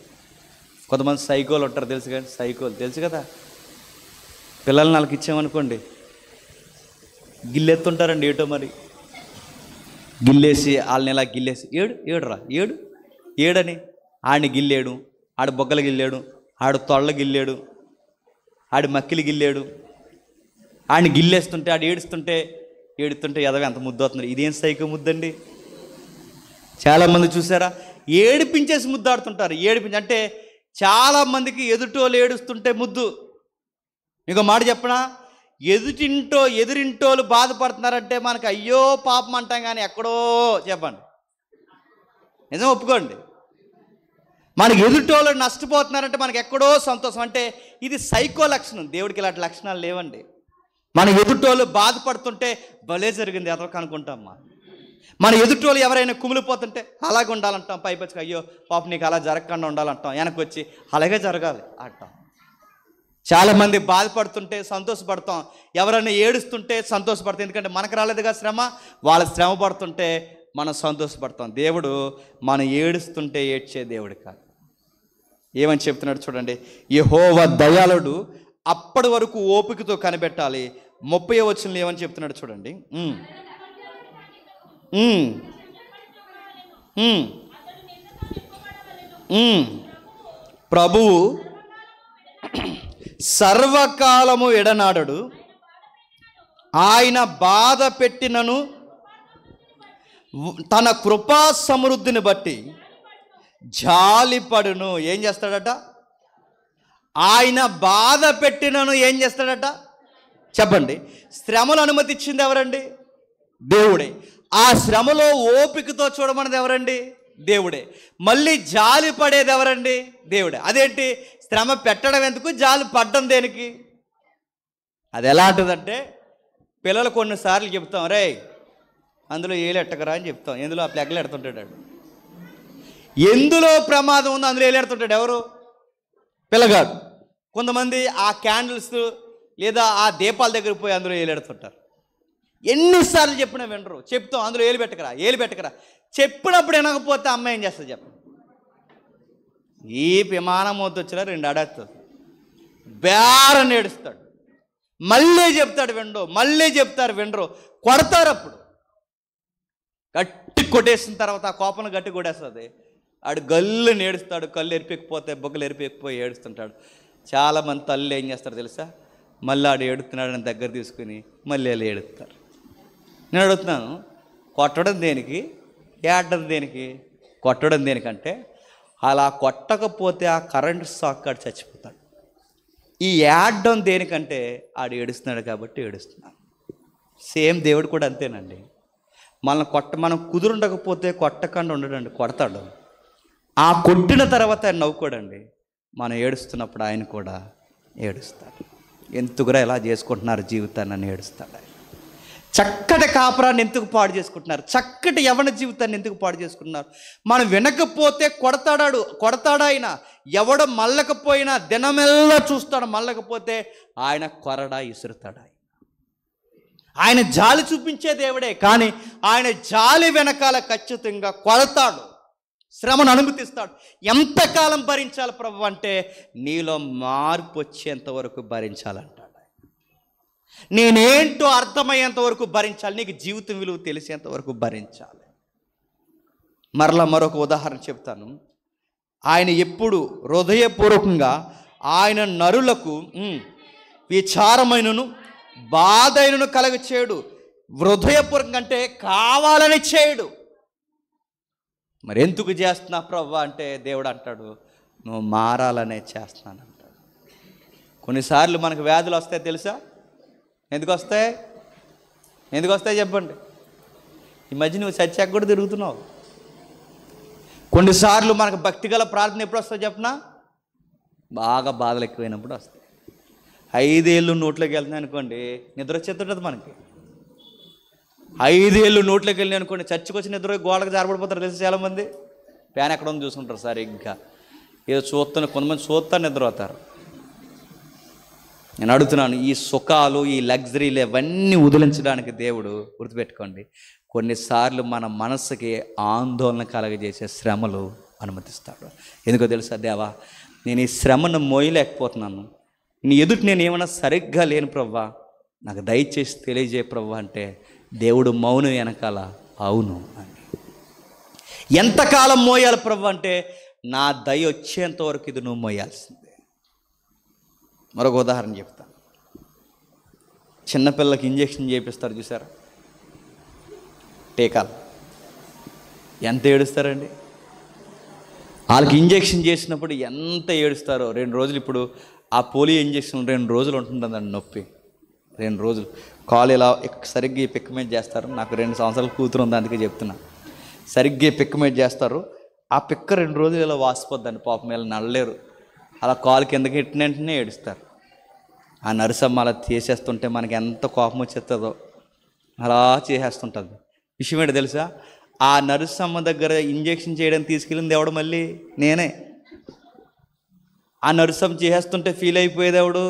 కొంతమంది సైకోలు ఉంటారు తెలుసు కదా, సైకోలు తెలుసు కదా. పిల్లల్ని వాళ్ళకి ఇచ్చామనుకోండి, గిల్లెత్తుంటారండి ఏటో మరి, గిల్లేసి వాళ్ళని ఇలా గిల్లేసి ఏడురా ఏడని ఆడిని గిల్లేడు, ఆడు బొగ్గలు గిల్లాడు, ఆడు తొళ్ళ గిల్లాడు, ఆడి మక్కిలి గిల్లాడు, ఆడిని గిల్లేస్తుంటే ఆడు ఏడుస్తుంటే ఎదవి ఎంత ముద్దు అవుతుంది. ఇదేం సైకో ముద్దండి. చాలామంది చూసారా, ఏడిపించేసి ముద్దాడుతుంటారు. అంటే చాలామందికి ఎదుటోళ్ళు ఏడుస్తుంటే ముద్దు. మీకు మాట చెప్పనా, ఎదురింటోళ్ళు బాధపడుతున్నారంటే మనకు అయ్యో పాపం అంటాం, కానీ ఎక్కడో చెప్పండి, నిజం ఒప్పుకోండి. మనకి ఎదుటోళ్ళు నష్టపోతున్నారంటే మనకి ఎక్కడో సంతోషం. అంటే ఇది సైకో లక్షణం. దేవుడికి ఇలాంటి లక్షణాలు లేవండి. మన ఎదుటోళ్ళు బాధపడుతుంటే భలే జరిగింది ఎవరికి అనుకుంటామ్మా. మన ఎదుటోళ్ళు ఎవరైనా కుమిలిపోతుంటే అలాగే ఉండాలంటాం, పైపచ్చి అయ్యో పాపం నీకు అలా జరగకుండా ఉండాలంటాం, వెనక్కి వచ్చి అలాగే జరగాలి అంటాం. చాలామంది బాధపడుతుంటే సంతోషపడతాం, ఎవరైనా ఏడుస్తుంటే సంతోషపడతాం. ఎందుకంటే మనకు రాలేదుగా శ్రమ, వాళ్ళ శ్రమ పడుతుంటే మనం సంతోషపడతాం. దేవుడు మనం ఏడుస్తుంటే ఏడ్చే దేవుడు కాదు. ఏమని చెప్తున్నాడు చూడండి, యెహోవా దయాళుడు, అప్పటి వరకు ఓపికతో కనిపెట్టాలి. 30వ వచనంలో ఏమని చెప్తున్నాడు చూడండి, ప్రభువు సర్వకాలము ఎడనాడడు, ఆయన బాధ పెట్టినను తన కృపా సమృద్ధిని బట్టి జాలిపడును. ఏం చేస్తాడట? ఆయన బాధ పెట్టినను ఏం చేస్తాడట చెప్పండి. శ్రమను అనుమతిచ్చింది ఎవరండి? దేవుడే. ఆ శ్రమలో ఓపికతో చూడమన్నది ఎవరండి? దేవుడే. మళ్ళీ జాలి పడేది ఎవరండి? దేవుడే. అదేంటి, శ్రమ పెట్టడం ఎందుకు, జాలి పడ్డం దేనికి? అది ఎలాంటిదంటే, పిల్లలు కొన్నిసార్లు చెప్తాం, రే అందులో ఏలు ఎట్టకరా అని చెప్తాం. ఎందులో ఆ ప్లెగ్లు ఎడుతుంటాడు. ఎందులో ప్రమాదం ఉందో అందులో ఏలు ఎడుతుంటాడు ఎవరు? పిల్లగాడు. కొంతమంది ఆ క్యాండిల్స్ లేదా ఆ దీపాల దగ్గర పోయి అందులో ఏలు ఎడుతుంటారు. ఎన్నిసార్లు చెప్పినా వినరు. చెప్తాం అందులో ఏలు పెట్టకరా. చెప్పినప్పుడు వినకపోతే అమ్మాయి ఏం చేస్తుంది చెప్పండి? ఈ విమానం మొత్తం వచ్చినా 2 అడేస్తుంది, బేరని ఏడుస్తాడు. మళ్ళీ చెప్తాడు వినరు, మళ్ళీ చెప్తారు వినరు, కొడతారు. అప్పుడు గట్టి కొట్టేసిన తర్వాత ఆ కోపను గట్టి కొట్టేస్తుంది. ఆడు గల్లు ఏడుస్తాడు, కళ్ళు ఎరిపెక్కిపోతే బొగ్గలు ఎరిపెక్కిపోయి ఏడుస్తుంటాడు. చాలామంది తల్లి ఏం చేస్తారు తెలుసా, మళ్ళీ ఆడు ఏడుతున్నాడని దగ్గర తీసుకుని మళ్ళీ వెళ్ళి ఏడుస్తారు. నేను అడుగుతున్నాను, కొట్టడం దేనికి, ఏడడం దేనికి? కొట్టడం దేనికంటే అలా కొట్టకపోతే ఆ కరెంట్ షాక్ ఆడు చచ్చిపోతాడు. ఈ ఏడడం దేనికంటే ఆడు ఏడుస్తున్నాడు కాబట్టి ఏడుస్తున్నాడు. సేమ్ దేవుడు కూడా అంతేనండి. మనం కుదురుండకపోతే కొట్టకుండా ఉండడండి, కొడతాడు. ఆ కొట్టిన తర్వాత ఆయన నవ్వుకోడండి. మనం ఏడుస్తున్నప్పుడు ఆయన కూడా ఏడుస్తాడు. ఎందుకురా ఎలా చేసుకుంటున్నారు జీవితాన్ని అని ఏడుస్తాడు ఆయన. చక్కటి కాపురాన్ని ఎందుకు పాడు చేసుకుంటున్నారు, చక్కటి యవ్వన జీవితాన్ని ఎందుకు పాడు చేసుకుంటున్నారు? మనం వినకపోతే కొడతాడు ఆయన. ఎవడు మళ్ళకపోయినా దినమెల్లా చూస్తాడు, మళ్ళకపోతే ఆయన కొరడా ఇసురుతాడు. ఆయన జాలి చూపించే దేవుడే, కానీ ఆయన జాలి వెనకాల ఖచ్చితంగా కొడతాడు, శ్రమను అనుమతిస్తాడు. ఎంతకాలం భరించాలి ప్రభు అంటే, నీలో మార్పు వచ్చేంత వరకు భరించాలంటాడు. నేనేంటో అర్థమయ్యేంత వరకు భరించాలి, నీకు జీవితం విలువ తెలిసేంత వరకు భరించాలి. మరొక ఉదాహరణ చెప్తాను. ఆయన ఎప్పుడు హృదయపూర్వకంగా ఆయన నరులకు విచారమైనను బాధైనను కలగ చేయడు. హృదయపూర్వకంగా అంటే కావాలని చేయడు. మరి ఎందుకు చేస్తున్నా ప్రభు అంటే దేవుడు అంటాడు, నువ్వు మారాలనే చేస్తున్నాను అంటాడు. కొన్నిసార్లు మనకు వ్యాధులు వస్తాయి తెలుసా? ఎందుకు వస్తాయి చెప్పండి. ఈ మధ్య నువ్వు చచ్చాక కూడా తిరుగుతున్నావు. కొన్నిసార్లు మనకు భక్తిగల ప్రార్థన ఎప్పుడు వస్తాయి చెప్పనా? బాగా బాధలు ఎక్కువైనప్పుడు వస్తాయి. 5 ఏళ్ళు నోట్లోకి వెళ్తున్నాయి అనుకోండి, నిద్ర వచ్చేస్తుంటుంది మనకి. 5 ఏళ్ళు నోట్లోకి వెళ్ళి అనుకోండి, చర్చికి వచ్చి నిద్ర గోడకు జారపడిపోతారు తెలుసు చాలామంది. ఫ్యాన్ ఎక్కడ ఉందో చూసుకుంటారు సార్, ఇంకా ఏదో చూస్తాను, కొంతమంది చూస్తాను నిద్ర అవుతారు. నేను అడుగుతున్నాను, ఈ సుఖాలు, ఈ లగ్జరీలు ఇవన్నీ వదిలించడానికి దేవుడు గుర్తుపెట్టుకోండి, కొన్నిసార్లు మన మనసుకి ఆందోళన కలగజేసే శ్రమలు అనుమతిస్తాడు. ఎందుకో తెలుసా, దేవా నేను ఈ శ్రమను మోయలేకపోతున్నాను, నీ ఎదుటి నేను ఏమైనా సరిగ్గా లేను ప్రవ్వా, నాకు దయచేసి తెలియజేయ ప్రవ్వా అంటే దేవుడు మౌనం వెనకాల అవును అని. ఎంతకాలం మోయాలి ప్రవ్వా అంటే నా దయ వచ్చేంత వరకు ఇది నువ్వు మోయాల్సిందే. మరొక ఉదాహరణ చెప్తాను. చిన్నపిల్లలకి ఇంజెక్షన్ చేపిస్తారు చూసారా, టీకాలు. ఎంత ఏడుస్తారండి వాళ్ళకి ఇంజెక్షన్ చేసినప్పుడు, ఎంత ఏడుస్తారో. 2 రోజులు, ఇప్పుడు ఆ పోలియో ఇంజెక్షన్ 2 రోజులు ఉంటుందండి నొప్పి. 2 రోజులు కాలు ఇలా సరిగ్గా పిక్కమేట్ చేస్తారు. నాకు 2 సంవత్సరాల కూతురు ఉంది, అందుకే చెప్తున్నా. సరిగ్గా పిక్కమేట్ చేస్తారు, ఆ పిక్క 2 రోజులు ఇలా వాసిపోద్దండి. పాపం మీద నడలేరు, అలా కాలు కిందకి ఎట్టిన వెంటనే ఏడుస్తారు. ఆ నర్సమ్మ అలా చేసేస్తుంటే మనకి ఎంత కోపం వచ్చేస్తుందో, అలా చేసేస్తుంటుంది. విషయం ఏంటో తెలుసా, ఆ నర్సమ్మ దగ్గర ఇంజెక్షన్ చేయడానికి తీసుకెళ్ళింది ఎవడు? మళ్ళీ నేనే. ఆ నర్సమ్మ చేసేస్తుంటే ఫీల్ అయిపోయేది ఎవడు?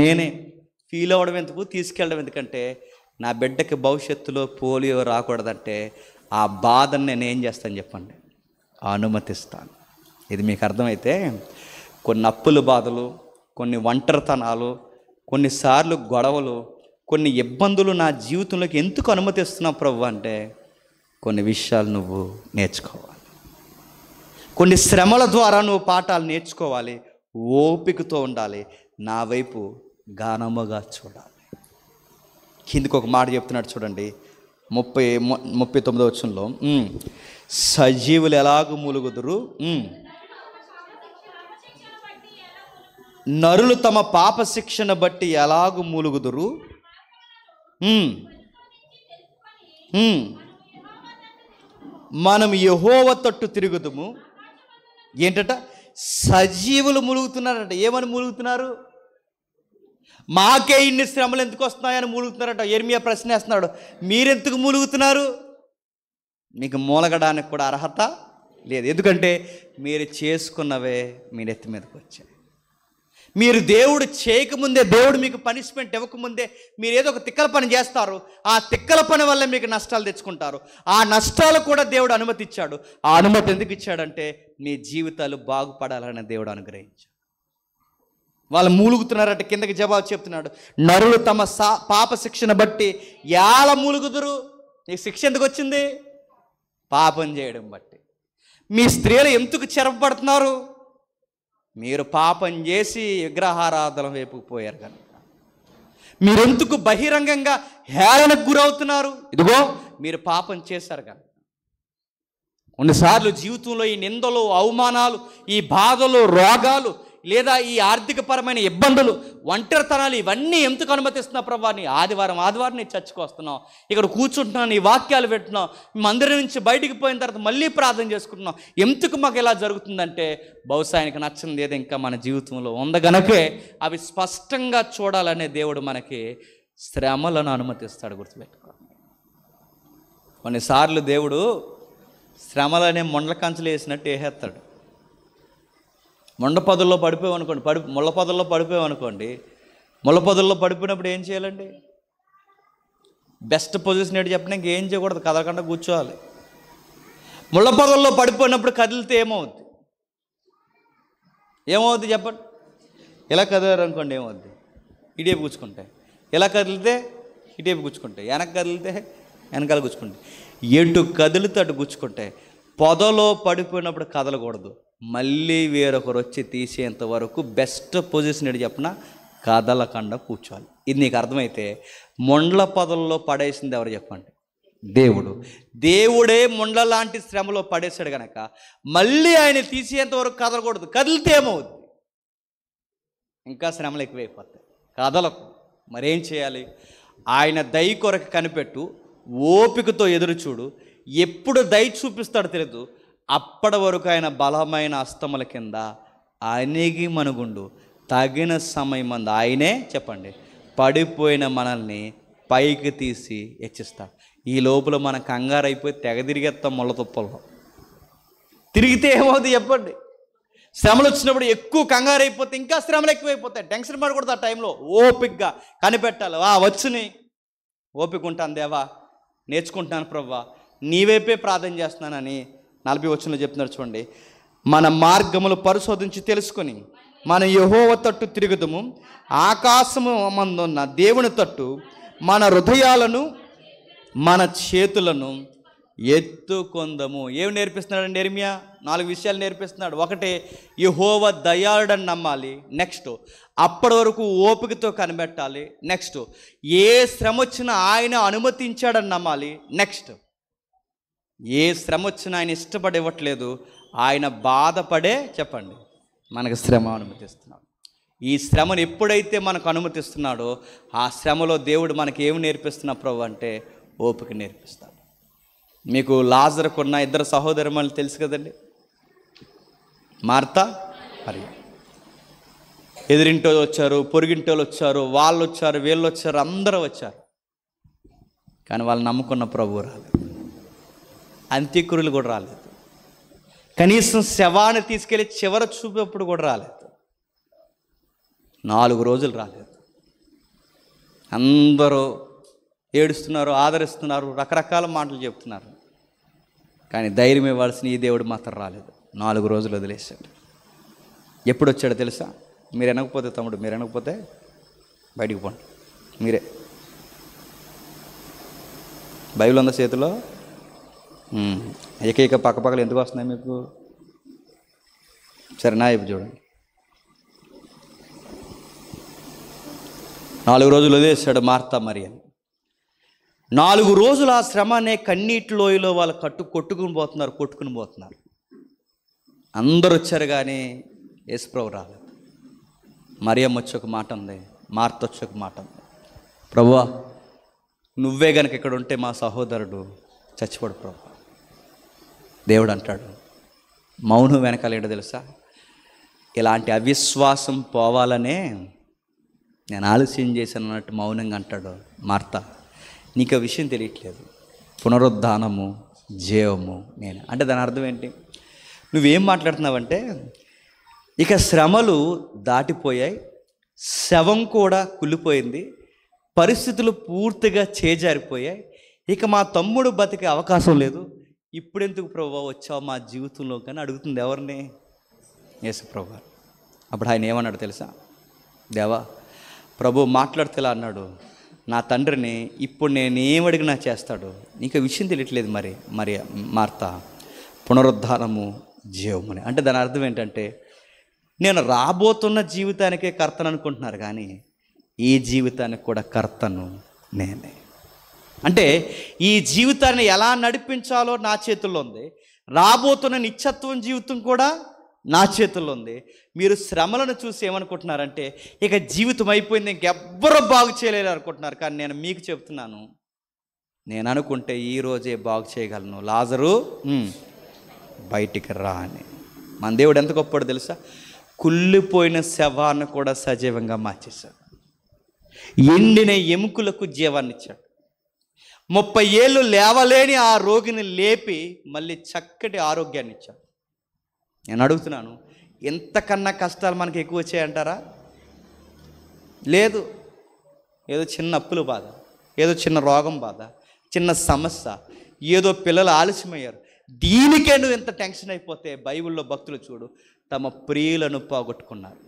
నేనే. ఫీల్ అవ్వడం ఎందుకు, తీసుకెళ్ళడం ఎందుకంటే నా బిడ్డకి భవిష్యత్తులో పోలియో రాకూడదంటే ఆ బాధను నేను ఏం చేస్తాను చెప్పండి, అనుమతిస్తాను. ఇది మీకు అర్థమైతే కొన్ని అప్పుల బాధలు, కొన్ని ఒంటరితనాలు, కొన్నిసార్లు గొడవలు, కొన్ని ఇబ్బందులు నా జీవితంలోకి ఎందుకు అనుమతిస్తున్నావు ప్రభు అంటే కొన్ని విషయాలు నువ్వు నేర్చుకోవాలి. కొన్ని శ్రమల ద్వారా నువ్వు పాఠాలు నేర్చుకోవాలి. ఓపికతో ఉండాలి, నా వైపు గానముగా చూడాలి. కిందికి ఒక మాట చెప్తున్నాడు చూడండి, 39వ వచనంలో, సజీవులు ఎలాగూ మూలుగుదురు, నరులు తమ పాప శిక్షను బట్టి ఎలాగూ మూలుగుదురు, మనం యెహోవా తట్టు తిరుగుదుము. ఏంటట? సజీవులు మూలుగుతున్నారట. ఏమని మూలుగుతున్నారు? మాకే ఇన్ని శ్రమలు ఎందుకు వస్తున్నాయని మూలుగుతున్నారట. యెర్మీయా ప్రశ్న వేస్తున్నాడు, మీరెందుకు మూలుగుతున్నారు? మీకు మూలగడానికి కూడా అర్హత లేదు. ఎందుకంటే మీరు చేసుకున్నవే మీ నెత్తి మీదకి వచ్చాయి. మీరు దేవుడు చేయకముందే, దేవుడు మీకు పనిష్మెంట్ ఇవ్వకముందే మీరు ఏదో ఒక తిక్కల పని చేస్తారు. ఆ తిక్కల పని వల్ల మీకు నష్టాలు తెచ్చుకుంటారు. ఆ నష్టాలు కూడా దేవుడు అనుమతి ఇచ్చాడు. ఆ అనుమతి ఎందుకు ఇచ్చాడంటే మీ జీవితాలు బాగుపడాలని దేవుడు అనుగ్రహించాడు. వాళ్ళు మూలుగుతున్నారట. కిందకి జవాబు చెప్తున్నాడు, నరులు తమ పాప శిక్షను బట్టి ఎలా మూలుగుదురు? నీకు శిక్ష ఎందుకు వచ్చింది? పాపం చేయడం బట్టి. మీ స్త్రీలు ఎందుకు చెరపబడుతున్నారు? మీరు పాపం చేసి విగ్రహారాధన వైపు పోయారు కనుక. మీరెందుకు బహిరంగంగా హేళనకు గురవుతున్నారు? ఇదిగో మీరు పాపం చేశారు కనుక. కొన్నిసార్లు జీవితంలో ఈ నిందలు, అవమానాలు, ఈ బాధలు, రోగాలు, లేదా ఈ ఆర్థికపరమైన ఇబ్బందులు, ఒంటరితనాలు, ఇవన్నీ ఎందుకు అనుమతిస్తున్నా ప్రభా? నీ ఆదివారం నీ చర్చకు వస్తున్నావు, ఇక్కడ కూర్చుంటున్నావు, నీ వాక్యాలు పెట్టున్నావు, మందిరం నుంచి బయటికి పోయిన తర్వాత మళ్ళీ ప్రార్థన చేసుకుంటున్నావు. ఎందుకు మాకు ఇలా జరుగుతుందంటే బహుశా ఆయనకు నచ్చింది ఏదో ఇంకా మన జీవితంలో ఉంది గనకే అవి స్పష్టంగా చూడాలనే దేవుడు మనకి శ్రమలను అనుమతిస్తాడు. గుర్తుపెట్టుకో. కొన్నిసార్లు దేవుడు శ్రమలనే మొండల కంచెలు వేసినట్టు వేసేస్తాడు. ముళ్ళ పొదల్లో పడిపోయామనుకోండి, ముళ్ళ పొదల్లో పడిపోయామనుకోండి, ముళ్ళ పొదల్లో పడిపోయినప్పుడు ఏం చేయాలండి? బెస్ట్ పొజిషన్ ఏంటి చెప్పండి? ఇంకేం చేయకూడదు, కదలకుండా కూర్చోవాలి. ముళ్ళ పొదల్లో పడిపోయినప్పుడు కదిలితే ఏమవుద్ది? చెప్పండి. ఇలా కదిలారు అనుకోండి ఏమవుద్ది? ఇటువైపు కూర్చుకుంటాయి. ఇలా కదిలితే ఇటువైపు కూర్చుకుంటాయి. వెనక్కి కదిలితే వెనకాల కూర్చుకుంటాయి. ఎటు కదిలితే అటు కూర్చుకుంటాయి. పొదలో పడిపోయినప్పుడు కదలకూడదు. మళ్ళీ వేరొకరు వచ్చి తీసేంత వరకు బెస్ట్ పొజిషన్ ఏంటి చెప్పిన కదలకుండా కూర్చోవాలి. ఇది నీకు అర్థమైతే మొండ్ల పొదల్లో పడేసింది ఎవరు చెప్పండి? దేవుడు. దేవుడే మొండ్ల లాంటి శ్రమలో పడేశాడు కనుక మళ్ళీ ఆయన తీసేంత వరకు కదలకూడదు. కదిలితే ఏమవుద్ది? ఇంకా శ్రమలు ఎక్కువైపోతాయి. కదలకు. మరేం చేయాలి? ఆయన దయ కొరకు కనిపెట్టు, ఓపికతో ఎదురు చూడు. ఎప్పుడు దయ చూపిస్తాడో తెలియదు, అప్పటి వరకు ఆయన బలమైన అస్తముల కింద అణిగి మనుగుండు. తగిన సమయం అందు ఆయనే చెప్పండి పడిపోయిన మనల్ని పైకి తీసి హెచ్చిస్తాడు. ఈ లోపల మన కంగారు అయిపోయి తెగ తిరిగేస్తాం ముళ్ళ తుప్పల్లో. తిరిగితే ఏమవుతుంది చెప్పండి? శ్రమలు వచ్చినప్పుడు ఎక్కువ కంగారు అయిపోతే ఇంకా శ్రమలు ఎక్కువైపోతాయి. టెన్షన్ పడకూడదు ఆ టైంలో. ఓపికగా కనిపెట్టాలి. వచ్చుని ఓపిక ఉంటాను దేవా, నేర్చుకుంటున్నాను ప్రభువా, నీ వైపే ప్రార్థన చేస్తున్నానని 40 వచనంలో చెప్తున్నారు చూడండి. మన మార్గములు పరిశోధించి తెలుసుకొని మన యెహోవా తట్టు తిరుగుదుము, ఆకాశము మందున్న దేవుని తట్టు మన హృదయాలను మన చేతులను ఎత్తుకొందము. ఏమి నేర్పిస్తున్నాడండి ఇర్మియా? 4 విషయాలు నేర్పిస్తున్నాడు. ఒకటి, యెహోవా దయాళుడని నమ్మాలి. నెక్స్ట్, అప్పటి వరకు ఓపికతో కనిపెట్టాలి. నెక్స్ట్, ఏ శ్రమ వచ్చినా ఆయన అనుమతించాడని నమ్మాలి. నెక్స్ట్, ఏ శ్రమ వచ్చినా ఆయన ఇష్టపడి ఇవ్వట్లేదు, ఆయన బాధపడే చెప్పండి మనకు శ్రమ అనుమతిస్తున్నాడు. ఈ శ్రమను ఎప్పుడైతే మనకు అనుమతిస్తున్నాడో ఆ శ్రమలో దేవుడు మనకి ఏమి నేర్పిస్తున్నా ప్రభు అంటే ఓపిక నేర్పిస్తాడు. మీకు లాజరుకున్న 2 సహోదరులు తెలుసు కదండి, మార్తా మరియ. ఎదురింటోళ్ళు వచ్చారు, పొరుగింటోళ్ళు వచ్చారు, వాళ్ళు వచ్చారు, వీళ్ళు వచ్చారు, అందరూ వచ్చారు. కానీ వాళ్ళు నమ్ముకున్న ప్రభువు రాలేదు, అంత్యక్రియలు కూడా రాలేదు, కనీసం శవాన్ని తీసుకెళ్ళి చివర చూపేప్పుడు కూడా రాలేదు. 4 రోజులు రాలేదు. అందరూ ఏడుస్తున్నారు, ఆదరిస్తున్నారు, రకరకాల మాటలు చెప్తున్నారు. కానీ ధైర్యం ఇవ్వాల్సిన ఈ దేవుడు మాత్రం రాలేదు. 4 రోజులు వదిలేశాడు. ఎప్పుడు వచ్చాడో తెలుసా? మీరు వెనకపోతే తమ్ముడు, మీరు వెనకపోతే బయటికి పోండి. మీరే బైబిల్ ఉందా చేతిలో? ఏకైక పక్కపక్కలు ఎందుకు వస్తున్నాయి మీకు? సరే నా ఇప్పుడు చూడండి. 4 రోజులు వదిలేశాడు మార్తా మరియని. 4 రోజులు ఆ శ్రమ అనే కన్నీటి లోయలో వాళ్ళు కొట్టుకుని పోతున్నారు. అందరూ వచ్చారు కానీ యేసుప్రభు రాలేదు. మరియమ్మ వచ్చి ఒక మాట ఉంది, మార్త వచ్చి ఒక మాట ఉంది, ప్రభువా నువ్వే గనక ఇక్కడ ఉంటే మా సహోదరుడు చచ్చిపోడు ప్రభు. దేవుడు అంటాడు, మౌనం వెనకాల ఏంటో తెలుసా? ఇలాంటి అవిశ్వాసం పోవాలనే నేను ఆలస్యం చేశాను అన్నట్టు మౌనంగా అంటాడు. మార్తా, నీకు ఆ విషయం తెలియట్లేదు, పునరుద్ధానము జీవము నేను. అంటే దాని అర్థం ఏంటి? నువ్వేం మాట్లాడుతున్నావంటే ఇక శ్రమలు దాటిపోయాయి, శవం కూడా కుళ్ళిపోయింది, పరిస్థితులు పూర్తిగా చేజారిపోయాయి, ఇక మా తమ్ముడు బతికే అవకాశం లేదు, ఇప్పుడెందుకు ప్రభువా వచ్చావు మా జీవితంలో కానీ అడుగుతుంది ఎవరిని? యేసు ప్రభువా. అప్పుడు ఆయన ఏమన్నాడు తెలుసా? దేవా, ప్రభు మాట్లాడితేలా అన్నాడు, నా తండ్రిని ఇప్పుడు నేనేమడిగినా చేస్తాడు. నీకు విషయం తెలియట్లేదు మరి మార్తా, పునరుద్ధానము జీవముని. అంటే దాని అర్థం ఏంటంటే నేను రాబోతున్న జీవితానికే కర్తను అనుకుంటున్నారు, కానీ ఈ జీవితానికి కూడా కర్తను నేనే. అంటే ఈ జీవితాన్ని ఎలా నడిపించాలో నా చేతుల్లో ఉంది, రాబోతున్న నిత్యత్వం జీవితం కూడా నా చేతుల్లో ఉంది. మీరు శ్రమలను చూసి ఏమనుకుంటున్నారంటే ఇక జీవితం అయిపోయింది, ఇంకెవ్వరూ బాగు చేయలేరు అనుకుంటున్నారు. కానీ నేను మీకు చెప్తున్నాను, నేను అనుకుంటే ఈరోజే బాగు చేయగలను. లాజరు బయటికి రా అని. మన దేవుడు ఎంత గొప్పవాడో తెలుసా? కుళ్ళిపోయిన శవాన్ని కూడా సజీవంగా మార్చేశాడు, ఎండిన ఎముకలకు జీవాన్ని ఇచ్చాడు. 30 ఏళ్ళు లేవలేని ఆ రోగిని లేపి మళ్ళీ చక్కటి ఆరోగ్యాన్ని ఇచ్చాడు. నేను అడుగుతున్నాను, ఎంతకన్నా కష్టాలు మనకి ఎక్కువ వచ్చాయంటారా? లేదు. ఏదో చిన్న అప్పుల బాధ, ఏదో చిన్న రోగం బాధ, చిన్న సమస్య, ఏదో పిల్లలు ఆలస్యమయ్యారు, దీనికే నువ్వు ఎంత టెన్షన్ అయిపోతే బైబిల్లో భక్తులు చూడు తమ ప్రియులను పోగొట్టుకున్నారు.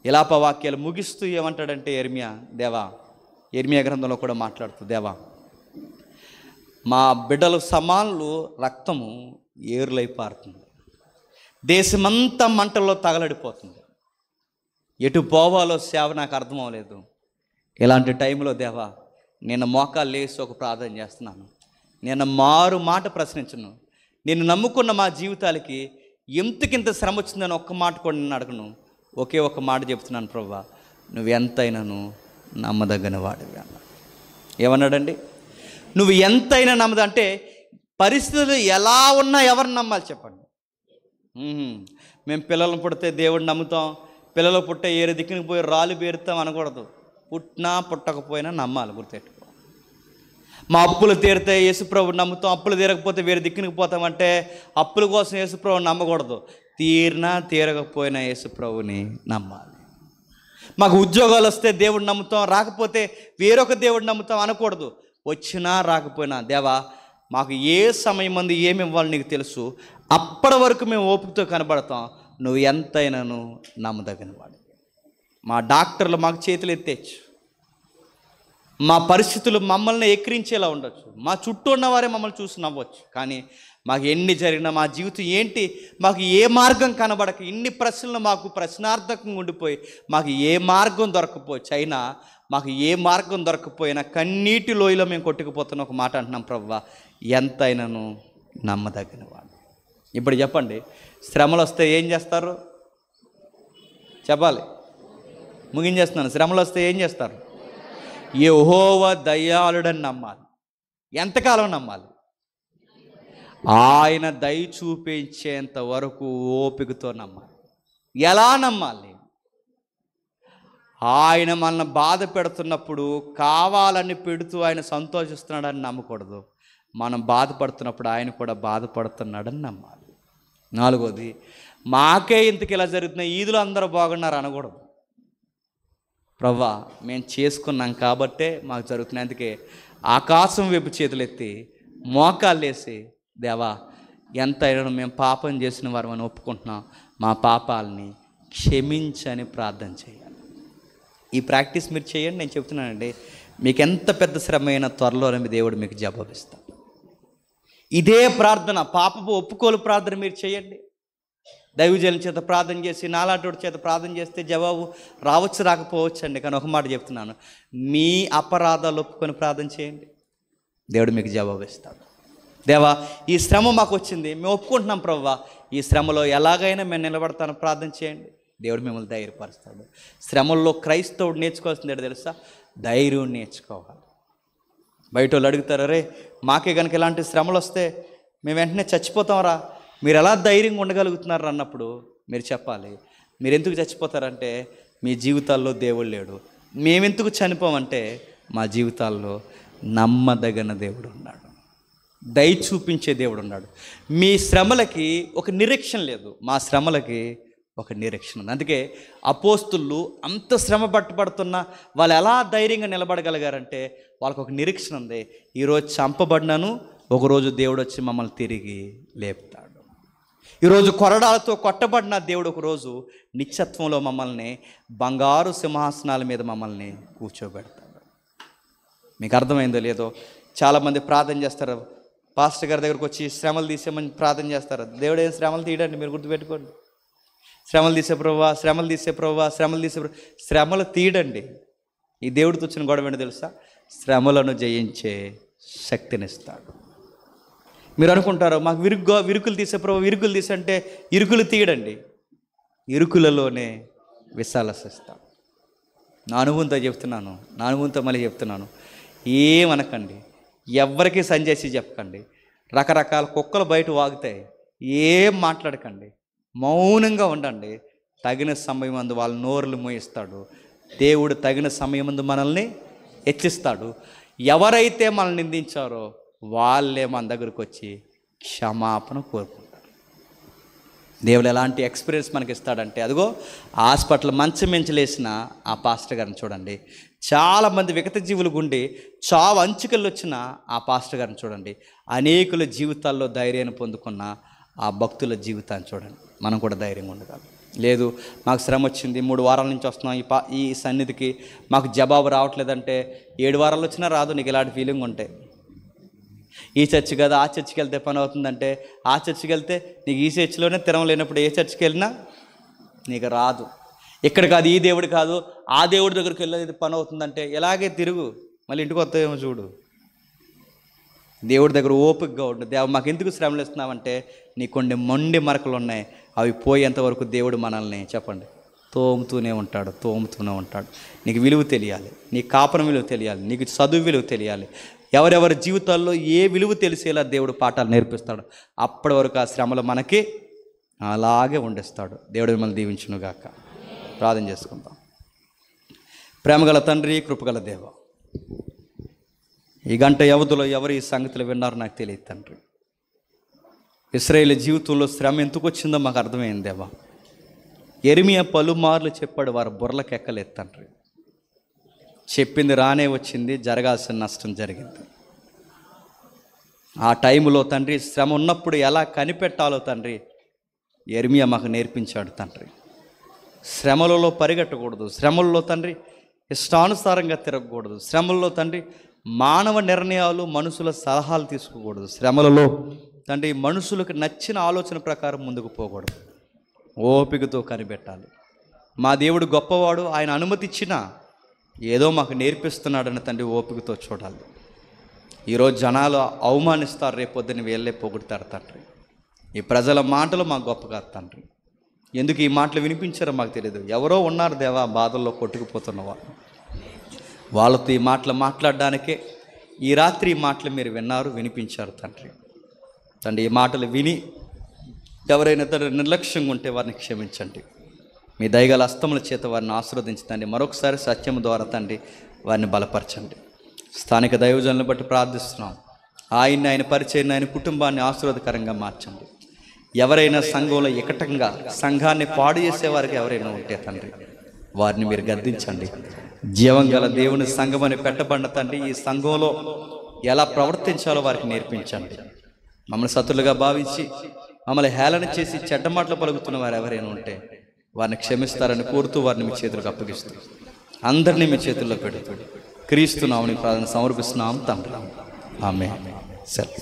ఇలాపవాక్యాలు ముగిస్తూ ఏమంటాడంటే ఇర్మియా గ్రంథంలో కూడా మాట్లాడుతూ, దేవా మా బిడ్డల సమానులు రక్తము ఏరులై పారుతుంది, దేశమంతా మంటల్లో తగలడిపోతుంది, ఎటు పోవాలో సేవ నాకు అర్థం అవ్వలేదు. ఇలాంటి టైంలో దేవా నేను మోకాలు లేసి ఒక ప్రార్థన చేస్తున్నాను, నేను మారు మాట ప్రశ్నించను, నేను నమ్ముకున్న మా జీవితాలకి ఎంతకింత శ్రమ వచ్చిందని ఒక్క మాట కూడా నేను అడగను, ఒకే ఒక మాట చెప్తున్నాను, ప్రభువా నువ్వు ఎంతైనాను నమ్మదగిన వాడివి అన్నాడు. ఏమన్నాడండి? నువ్వు ఎంతైనా నమ్మదంటే పరిస్థితులు ఎలా ఉన్నా ఎవరిని నమ్మాలి చెప్పండి? మేము పిల్లలను పుడితే దేవుడిని నమ్ముతాం, పిల్లలు పుట్టే ఏరు దిక్కునికి పోయి రాళ్ళు బేరుతాం అనకూడదు. పుట్టినా పుట్టకపోయినా నమ్మాలి, గుర్తెట్టుకో. మా అప్పులు తీరితే యేసుప్రభు నమ్ముతాం, అప్పులు తీరకపోతే వేరే దిక్కునికి పోతామంటే అప్పుల కోసం యేసుప్రభుని నమ్మకూడదు. తీరినా తీరకపోయినా యేసుప్రభుని నమ్మాలి. మాకు ఉద్యోగాలు వస్తే దేవుడిని నమ్ముతాం, రాకపోతే వేరొక దేవుడిని నమ్ముతాం అనకూడదు. వచ్చినా రాకపోయినా దేవా మాకు ఏ సమయం మంది ఏమి ఇవ్వాలి నీకు తెలుసు, అప్పటి వరకు మేము ఓపికతో కనబడతాం, నువ్వు ఎంతైనాను నమ్మదగిన వాడు. మా డాక్టర్లు మాకు చేతులు ఎత్తేచ్చు, మా పరిస్థితులు మమ్మల్ని ఎక్కిరించేలా ఉండొచ్చు, మా చుట్టూ ఉన్నవారే మమ్మల్ని చూసి నవ్వచ్చు, కానీ మాకు ఎన్ని జరిగినా మా జీవితం ఏంటి, మాకు ఏ మార్గం కనబడక ఇన్ని ప్రశ్నలు మాకు ప్రశ్నార్థకంగా ఉండిపోయి మాకు ఏ మార్గం దొరకపోవచ్చు, అయినా మాకు ఏ మార్గం దొరకపోయినా కన్నీటి లోయలో మేము కొట్టుకుపోతున్న ఒక మాట అంటున్నాం, ప్రభువా ఎంతైనాను నమ్మదగిన వాడు. ఇప్పుడు చెప్పండి, శ్రమలు వస్తే ఏం చేస్తారు చెప్పాలి, ముగించేస్తున్నాను. శ్రమలు వస్తే ఏం చేస్తారు? యెహోవా దయాళుడని నమ్మాలి. ఎంతకాలం నమ్మాలి? ఆయన దయ చూపించేంత వరకు ఓపికతో నమ్మాలి. ఎలా నమ్మాలి? ఆయన మనల్ని బాధ పెడుతున్నప్పుడు కావాలని పెడుతూ ఆయన సంతోషిస్తున్నాడని నమ్మకూడదు. మనం బాధపడుతున్నప్పుడు ఆయన కూడా బాధపడుతున్నాడని నమ్మాలి. నాలుగోది, మాకే ఇంతకు ఇలా జరుగుతున్నాయి, ఈదులు అందరూ బాగున్నారు అనకూడదు. ప్రవ్వా మేము చేసుకున్నాం కాబట్టే మాకు జరుగుతున్నాయి, అందుకే ఆకాశం వైపు చేతులెత్తి మోకాళ్ళు వేసి దేవా ఎంతైనా మేము పాపం చేసిన వారమని ఒప్పుకుంటున్నాం, మా పాపాలని క్షమించని ప్రార్థన చేయాలి. ఈ ప్రాక్టీస్ మీరు చేయండి. నేను చెప్తున్నానండి, మీకు ఎంత పెద్ద శ్రమ అయినా త్వరలోనే మీ దేవుడు మీకు జవాబిస్తాడు. ఇదే ప్రార్థన, పాపపు ఒప్పుకోలు ప్రార్థన మీరు చేయండి. దైవజనుల చేత ప్రార్థన చేసి నాలాంటి చేత ప్రార్థన చేస్తే జవాబు రావచ్చు రాకపోవచ్చు అండి, కానీ ఒక మాట చెప్తున్నాను, మీ అపరాధాలు ఒప్పుకొని ప్రార్థన చేయండి, దేవుడు మీకు జవాబు ఇస్తాడు. దేవా ఈ శ్రమ మాకు వచ్చింది, మేము ఒప్పుకుంటున్నాం ప్రభువా, ఈ శ్రమలో ఎలాగైనా మేము నిలబడతాను ప్రార్థన చేయండి, దేవుడు మిమ్మల్ని ధైర్యపరుస్తాడు. శ్రమల్లో క్రైస్తవుడు నేర్చుకోవాల్సింది ఏంటో తెలుసా? ధైర్యం నేర్చుకోవాలి. బయట వాళ్ళు అడుగుతారు, అరే మాకే కనుక ఇలాంటి శ్రమలు వస్తే మేము వెంటనే చచ్చిపోతాంరా, మీరు ఎలా ధైర్యంగా ఉండగలుగుతున్నారు అన్నప్పుడు మీరు చెప్పాలి, మీరు ఎందుకు చచ్చిపోతారంటే మీ జీవితాల్లో దేవుడు లేడు. మేమెందుకు చనిపోమంటే మా జీవితాల్లో నమ్మదగిన దేవుడు ఉన్నాడు, దయ చూపించే దేవుడు ఉన్నాడు. మీ శ్రమలకి ఒక నిరీక్షణ లేదు, మా శ్రమలకి ఒక నిరీక్షణ ఉంది. అందుకే అపోస్తులు అంత శ్రమ పట్టుబడుతున్నా వాళ్ళు ఎలా ధైర్యంగా నిలబడగలిగారంటే వాళ్ళకు ఒక నిరీక్షణ ఉంది, ఈరోజు చంపబడినాను, ఒకరోజు దేవుడు వచ్చి మమ్మల్ని తిరిగి లేపుతాడు. ఈరోజు కొరడాలతో కొట్టబడిన దేవుడు ఒకరోజు నిత్యత్వంలో మమ్మల్ని బంగారు సింహాసనాల మీద మమ్మల్ని కూర్చోబెడతాడు. మీకు అర్థమైందో లేదో, చాలామంది ప్రార్థన చేస్తారు, పాస్టర్ గారి దగ్గరకు వచ్చి శ్రమలు తీసేమని ప్రార్థన చేస్తారు. దేవుడు ఏం శ్రమలు తీయడండి, మీరు గుర్తుపెట్టుకోండి. శ్రమలు తీసే ప్రభువా, శ్రమలు తీసే ప్రభువా, శ్రమలు తీసే శ్రమలు తీయడండి. ఈ దేవుడితో వచ్చిన గొడవ ఏంటో తెలుసా? శ్రమలను జయించే శక్తినిస్తాడు. మీరు అనుకుంటారు మాకు విరుకులు తీసే ప్రభు, విరుకులు తీసంటే ఇరుకులు తీయడండి, ఇరుకులలోనే విశాలసిస్తాడు. నా అనుభవంతో చెప్తున్నాను, నా అనుభవంతో మళ్ళీ చెప్తున్నాను, ఏమనకండి, ఎవరికి సంజేసి చెప్పకండి. రకరకాల కుక్కలు బయట వాగుతాయి, ఏం మాట్లాడకండి, మౌనంగా ఉండండి. తగిన సమయం అందు వాళ్ళ నోరులు మోయిస్తాడు దేవుడు, తగిన సమయం అందు మనల్ని హెచ్చిస్తాడు. ఎవరైతే మనల్ని నిందించారో వాళ్ళే మన దగ్గరకు వచ్చి క్షమాపణ కోరుకుంటారు. దేవుడు ఎలాంటి ఎక్స్పీరియన్స్ మనకి ఇస్తాడంటే, అదిగో హాస్పిటల్ మంచం మించలేసిన ఆ పాస్టర్ గారిని చూడండి, చాలామంది వికట జీవులు గుండి చావు అంచుకెళ్ళి వచ్చిన ఆ పాస్టర్ గారిని చూడండి, అనేకుల జీవితాల్లో ధైర్యాన్ని పొందుకున్న ఆ భక్తుల జీవితాన్ని చూడండి. మనం కూడా ధైర్యంగా ఉండగలం. లేదు మాకు శ్రమ వచ్చింది, 3 వారాల నుంచి వస్తున్నాం ఈ సన్నిధికి, మాకు జవాబు రావట్లేదంటే 7 వారాలు వచ్చినా రాదు, నీకు ఇలాంటి ఫీలింగ్ ఉంటే. ఈ చర్చి కదా ఆ చర్చికి వెళ్తే పని అవుతుందంటే ఆ చర్చికి వెళ్తే నీకు ఈ చర్చిలోనే తిరగలేనప్పుడు ఏ చర్చికి వెళ్ళినా నీకు రాదు. ఇక్కడ కాదు, ఈ దేవుడు కాదు, ఆ దేవుడి దగ్గరికి వెళ్ళేది పని అవుతుందంటే ఎలాగే తిరుగు, మళ్ళీ ఇంటికి వస్తాయేమో చూడు. దేవుడి దగ్గర ఓపికగా ఉండు. మాకు ఎందుకు శ్రమలు ఇస్తున్నామంటే నీ కొన్ని మొండి మరకలు ఉన్నాయి, అవి పోయేంత వరకు దేవుడు మనల్ని చెప్పండి తోముతూనే ఉంటాడు. నీకు విలువ తెలియాలి, నీ కాపురం విలువ తెలియాలి, నీకు చదువు విలువ తెలియాలి. ఎవరెవరి జీవితాల్లో ఏ విలువ తెలిసేలా దేవుడు పాఠాలు నేర్పిస్తాడు. అప్పటి వరకు ఆ శ్రమలు మనకి అలాగే ఉండిస్తాడు. దేవుడు మిమ్మల్ని దీవించునుగాక. ప్రార్థన చేసుకుందాం. ప్రేమగల తండ్రి, కృపగల దేవ, ఈ గంట వ్యవధిలో ఎవరు ఈ సంగతులు విన్నారో నాకు తెలియదు తండ్రి. ఇశ్రాయేలు జీవితంలో శ్రమ ఎందుకు వచ్చిందో మాకు అర్థమైంది దేవా. యెరెమీయా పలుమార్లు చెప్పాడు, వారు బుర్రలకు ఎక్కలేదు తండ్రి. చెప్పింది రానే వచ్చింది, జరగాల్సిన నష్టం జరిగింది. ఆ టైంలో తండ్రి శ్రమ ఉన్నప్పుడు ఎలా కనిపెట్టాలో తండ్రి యెరెమీయా మాకు నేర్పించాడు తండ్రి. శ్రమలలో పరిగెట్టకూడదు, శ్రమల్లో తండ్రి ఇష్టానుసారంగా తిరగకూడదు, శ్రమల్లో తండ్రి మానవ నిర్ణయాలు మనుషుల సలహాలు తీసుకోకూడదు, శ్రమలలో తండ్రి మనుషులకు నచ్చిన ఆలోచన ప్రకారం ముందుకు పోకూడదు, ఓపికతో కనిపెట్టాలి. మా దేవుడు గొప్పవాడు, ఆయన అనుమతి ఇచ్చినా ఏదో మాకు నేర్పిస్తున్నాడని తండ్రి ఓపికతో చూడాలి. ఈరోజు జనాలు అవమానిస్తారు, రేపొద్దున వీళ్ళే పొగుడతారు తండ్రి. ఈ ప్రజల మాటలు మాకు గొప్ప కాదు తండ్రి. ఎందుకు ఈ మాటలు వినిపించారో మాకు తెలియదు. ఎవరో ఉన్నారు దేవా బాధల్లో కొట్టుకుపోతున్నవారు, వాళ్ళతో ఈ మాటలు మాట్లాడడానికే ఈ రాత్రి ఈ మాటలు మీరు విన్నారు, వినిపించారు తండ్రి. తండ్రి ఈ మాటలు విని ఎవరైనా తండ్రి నిర్లక్ష్యంగా ఉంటే వారిని క్షమించండి. మీ దయగల హస్తముల చేత వారిని ఆశీర్వదించండి. మరొకసారి సత్యం ద్వారా తండ్రి వారిని బలపరచండి. స్థానిక దైవజనులను బట్టి ప్రార్థిస్తున్నాం. ఆయన పరిచయం, ఆయన కుటుంబాన్ని ఆశీర్వాదకరంగా మార్చండి. ఎవరైనా సంఘంలో ఇకటంగా సంఘాన్ని పాడు చేసేవారికి ఎవరైనా ఉంటే తండ్రి వారిని మీరు గద్దించండి. జీవం గల దేవుని సంఘం అని పెట్టబడిన తండ్రి ఈ సంఘంలో ఎలా ప్రవర్తించాలో వారికి నేర్పించండి. మమ్మల్ని శత్రులుగా భావించి మమ్మల్ని హేళన చేసి చెడ్డ మాటలు పలుకుతున్న వారు ఎవరైనా ఉంటే వారిని క్షమిస్తారని కోరుతూ వారిని మీ చేతులకు అప్పగిస్తూ అందరినీ మీ చేతుల్లో పెడుతూ క్రీస్తు నామమున ప్రార్థన సమర్పిస్తున్నాం తండ్రి. ఆమేన్. సరే.